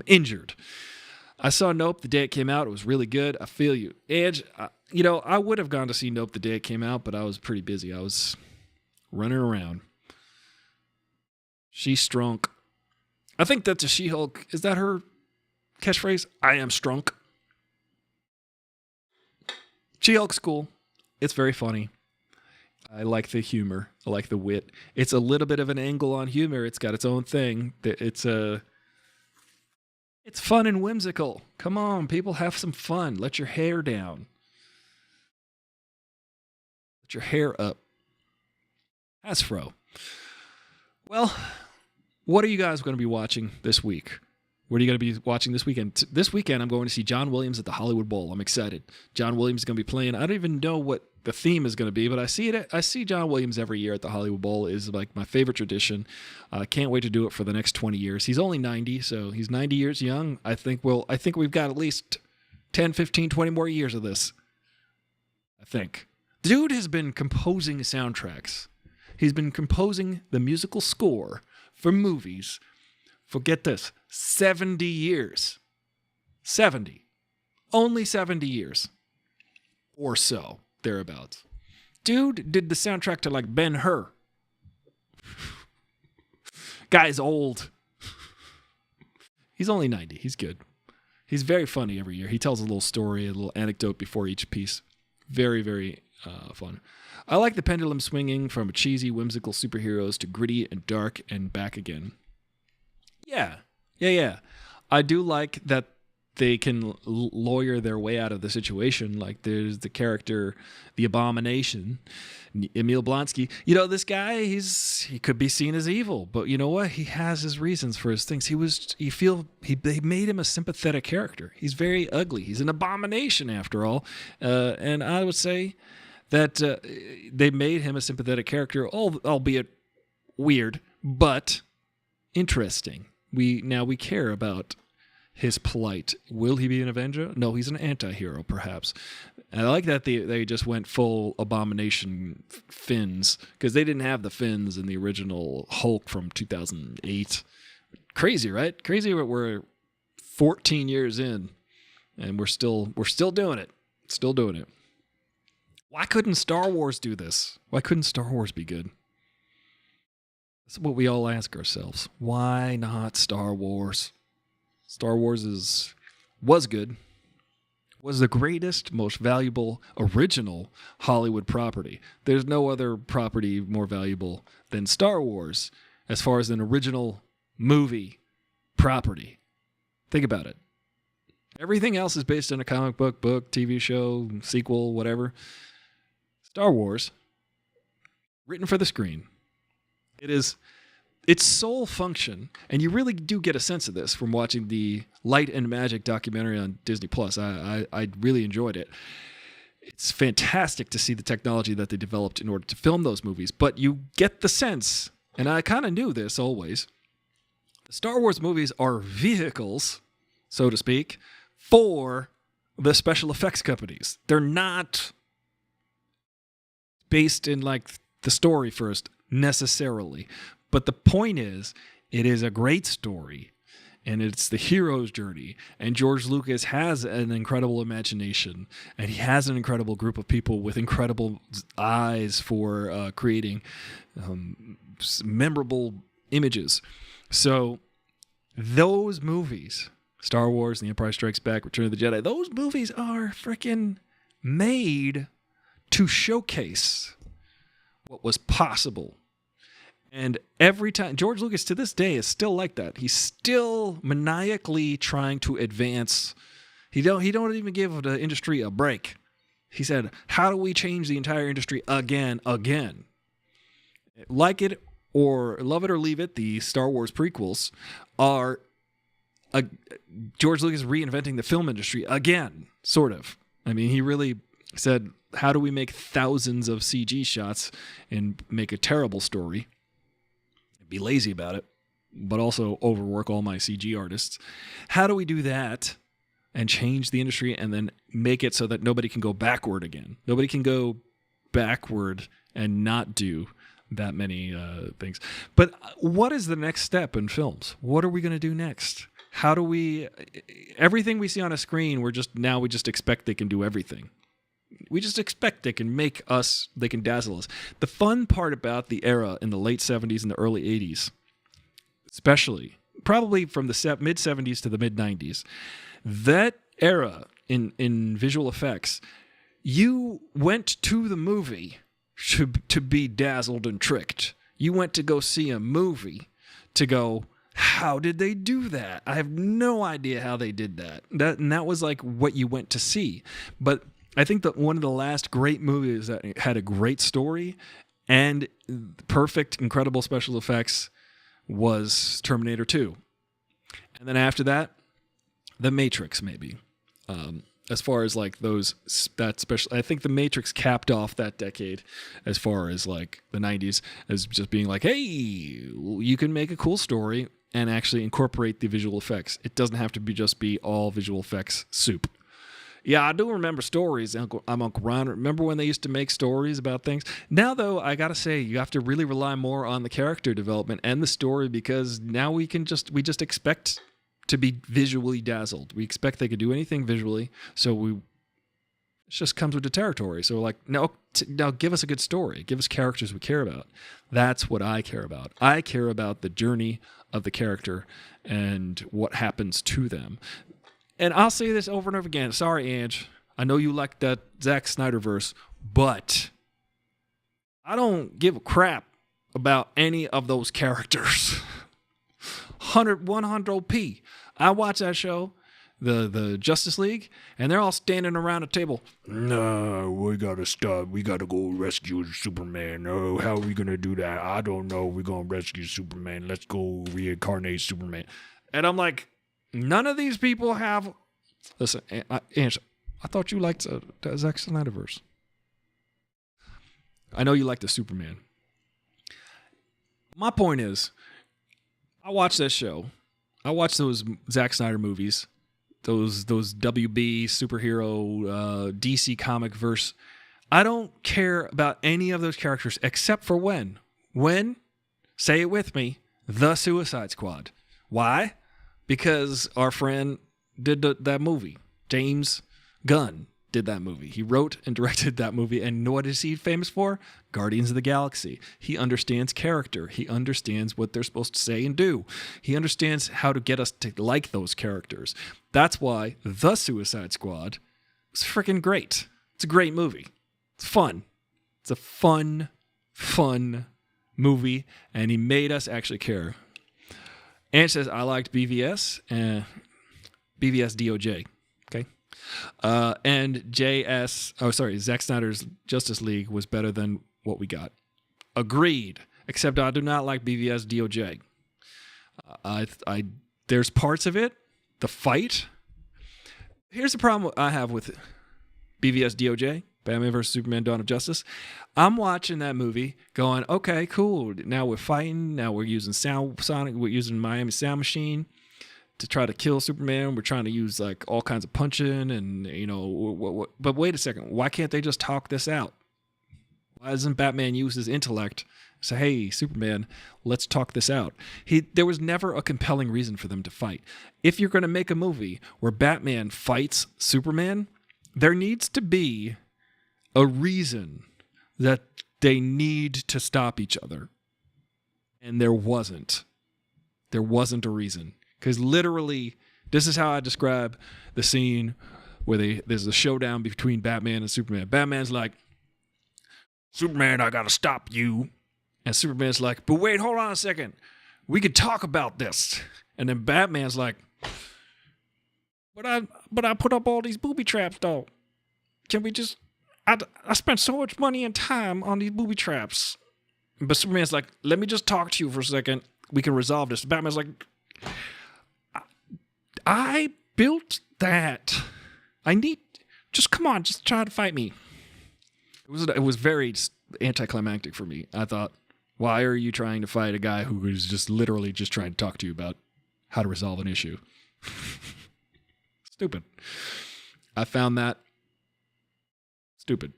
injured. I saw Nope the day it came out. It was really good. I feel you. Edge, I would have gone to see Nope the day it came out, but I was pretty busy. I was running around. She's strong. I think that's a She-Hulk. Is that her catchphrase? I am strong. She-Hulk's cool. It's very funny. I like the humor. I like the wit. It's a little bit of an angle on humor. It's got its own thing. It's fun and whimsical. Come on, people, have some fun. Let your hair down. Let your hair up. Hasbro. Well, what are you guys going to be watching this week? What are you going to be watching this weekend? This weekend, I'm going to see John Williams at the Hollywood Bowl. I'm excited. John Williams is going to be playing. I don't even know what the theme is going to be, but I see John Williams every year at the Hollywood Bowl. Is like my favorite tradition. I can't wait to do it for the next 20 years. He's only 90, so he's 90 years young. I think we've got at least 10, 15, 20 more years of this. I think. Dude has been composing soundtracks. He's been composing the musical score for movies. Forget this. 70 years. 70. Only 70 years. Or so. Thereabouts. Dude did the soundtrack to like Ben-Hur. Guy's old. He's only 90. He's good. He's very funny every year. He tells a little story, a little anecdote before each piece. Very, very fun. I like the pendulum swinging from cheesy, whimsical superheroes to gritty and dark and back again. Yeah. I do like that they can lawyer their way out of the situation. Like there's the character, the Abomination, Emil Blonsky. This guy, he could be seen as evil, but you know what? He has his reasons for his things. They made him a sympathetic character. He's very ugly. He's an abomination after all. And I would say that they made him a sympathetic character, albeit weird, but interesting. We care about his plight. Will he be an Avenger? No, he's an anti-hero, perhaps. And I like that they just went full Abomination fins, because they didn't have the fins in the original Hulk from 2008. Crazy, right? Crazy. We're 14 years in, and we're still doing it. Still doing it. Why couldn't Star Wars do this? Why couldn't Star Wars be good? That's what we all ask ourselves. Why not Star Wars? Star Wars was good. Was the greatest, most valuable, original Hollywood property. There's no other property more valuable than Star Wars as far as an original movie property. Think about it. Everything else is based on a comic book, TV show, sequel, whatever. Star Wars, written for the screen. Its sole function, and you really do get a sense of this from watching the Light and Magic documentary on Disney+. I really enjoyed it. It's fantastic to see the technology that they developed in order to film those movies, but you get the sense, and I kind of knew this always, the Star Wars movies are vehicles, so to speak, for the special effects companies. They're not based in like the story first, necessarily. But the point is, it is a great story, and it's the hero's journey. And George Lucas has an incredible imagination, and he has an incredible group of people with incredible eyes for creating memorable images. So those movies, Star Wars, The Empire Strikes Back, Return of the Jedi, those movies are freaking made to showcase what was possible. And every time, George Lucas to this day is still like that. He's still maniacally trying to advance. He don't even give the industry a break. He said, how do we change the entire industry again? Like it or love it or leave it, the Star Wars prequels are George Lucas reinventing the film industry again, sort of. I mean, he really said, how do we make thousands of CG shots and make a terrible story? Be lazy about it, but also overwork all my CG artists. How do we do that and change the industry and then make it so that nobody can go backward again? Nobody can go backward and not do that many things. But what is the next step in films? What are we going to do next? How do we... Everything we see on a screen, we just expect they can do everything. We just expect they can make us, they can dazzle us. The fun part about the era in the late 70s and the early 80s, especially, probably from the mid-70s to the mid-90s, that era in visual effects, you went to the movie to be dazzled and tricked. You went to go see a movie to go, how did they do that? I have no idea how they did that. That was like what you went to see. But I think that one of the last great movies that had a great story and perfect, incredible special effects was Terminator 2. And then after that, The Matrix, maybe. As far as like that special, I think The Matrix capped off that decade as far as like the 90s as just being like, hey, you can make a cool story and actually incorporate the visual effects. It doesn't have to be all visual effects soup. Yeah, I do remember stories. I'm Uncle Ron. Remember when they used to make stories about things? Now, though, I got to say, you have to really rely more on the character development and the story because now we just expect to be visually dazzled. We expect they could do anything visually, so it just comes with the territory. So we're like, no, now give us a good story. Give us characters we care about. That's what I care about. I care about the journey of the character and what happens to them. And I'll say this over and over again. Sorry, Ange. I know you like that Zack Snyder verse, but I don't give a crap about any of those characters. 100p. I watch that show, the Justice League, and they're all standing around a table. No, we gotta stop. We gotta go rescue Superman. Oh, how are we gonna do that? I don't know. We're gonna rescue Superman. Let's go reincarnate Superman. And I'm like, none of these people have... Listen, Ange, I thought you liked the Zack Snyder verse. I know you like the Superman. My point is, I watch that show. I watch those Zack Snyder movies, those WB superhero DC comic verse. I don't care about any of those characters except for when, say it with me, the Suicide Squad. Why? Because our friend did that movie. James Gunn did that movie. He wrote and directed that movie. And what is he famous for? Guardians of the Galaxy. He understands character. He understands what they're supposed to say and do. He understands how to get us to like those characters. That's why The Suicide Squad is freaking great. It's a great movie. It's fun. It's a fun movie. And he made us actually care. Ange says, I liked BVS and BVS DOJ. Okay. And Zack Snyder's Justice League was better than what we got. Agreed. Except I do not like BVS DOJ. There's parts of it, the fight. Here's the problem I have with BVS DOJ, Batman vs. Superman Dawn of Justice. I'm watching that movie going, okay, cool. Now we're fighting. Now we're using we're using Miami Sound Machine to try to kill Superman. We're trying to use like all kinds of punching and, but wait a second. Why can't they just talk this out? Why doesn't Batman use his intellect? Say, hey, Superman, let's talk this out. There was never a compelling reason for them to fight. If you're going to make a movie where Batman fights Superman, there needs to be a reason that they need to stop each other. And there wasn't. There wasn't a reason. Because literally, this is how I describe the scene where there's a showdown between Batman and Superman. Batman's like, Superman, I gotta stop you. And Superman's like, but wait, hold on a second. We could talk about this. And then Batman's like, but I put up all these booby traps, though. Can we just I spent so much money and time on these booby traps. But Superman's like, let me just talk to you for a second. We can resolve this. Batman's like, I built that. Just come on, just try to fight me. It was very anticlimactic for me. I thought, why are you trying to fight a guy who is just literally just trying to talk to you about how to resolve an issue? Stupid. I found that stupid.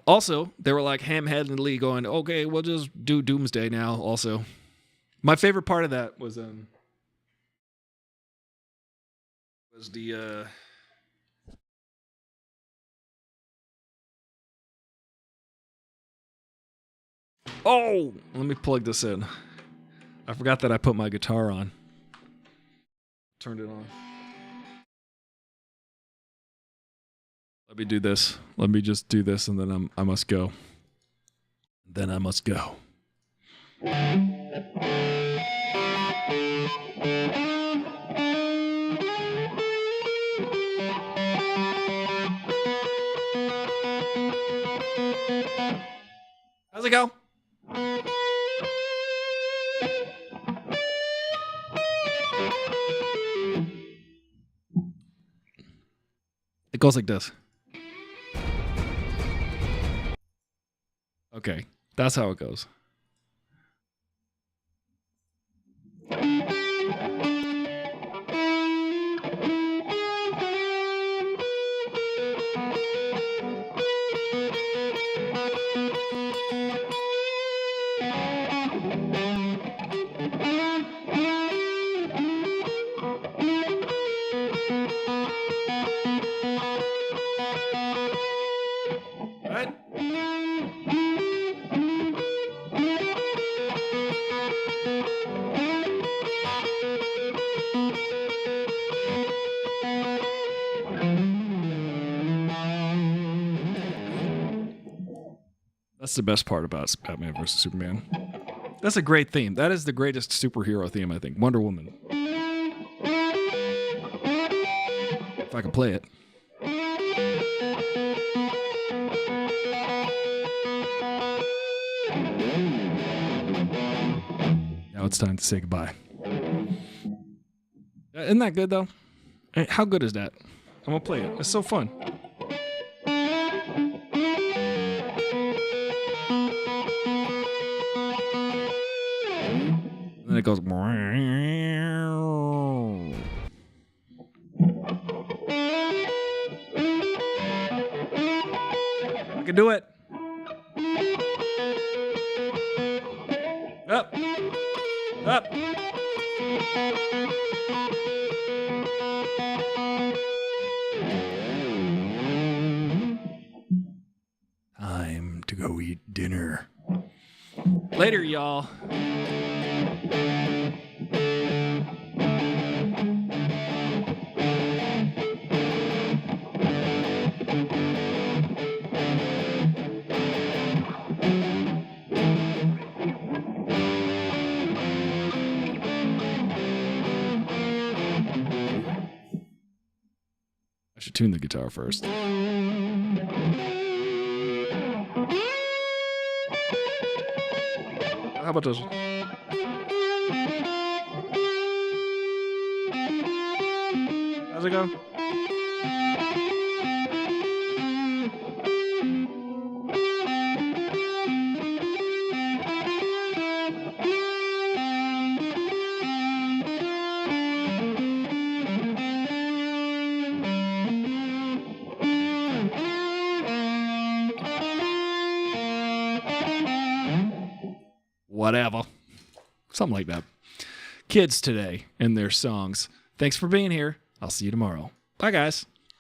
Also, they were like ham-headedly going, okay, we'll just do Doomsday now also. My favorite part of that was the oh, let me plug this in. I forgot that I put my guitar on. Turned it on. Let me do this. Let me just do this, and then I must go. Then I must go. How's it go? It goes like this. Okay, that's how it goes. Right? That's the best part about Batman vs. Superman. That's a great theme. That is the greatest superhero theme, I think. Wonder Woman. If I can play it. Now it's time to say goodbye. Isn't that good, though? How good is that? I'm going to play it. It's so fun. And then it goes. I can do it. Up. Up. Time to go eat dinner. Later, y'all. I should tune the guitar first. How about this? How's it go? Whatever. Something like that. Kids today and their songs. Thanks for being here. I'll see you tomorrow. Bye, guys.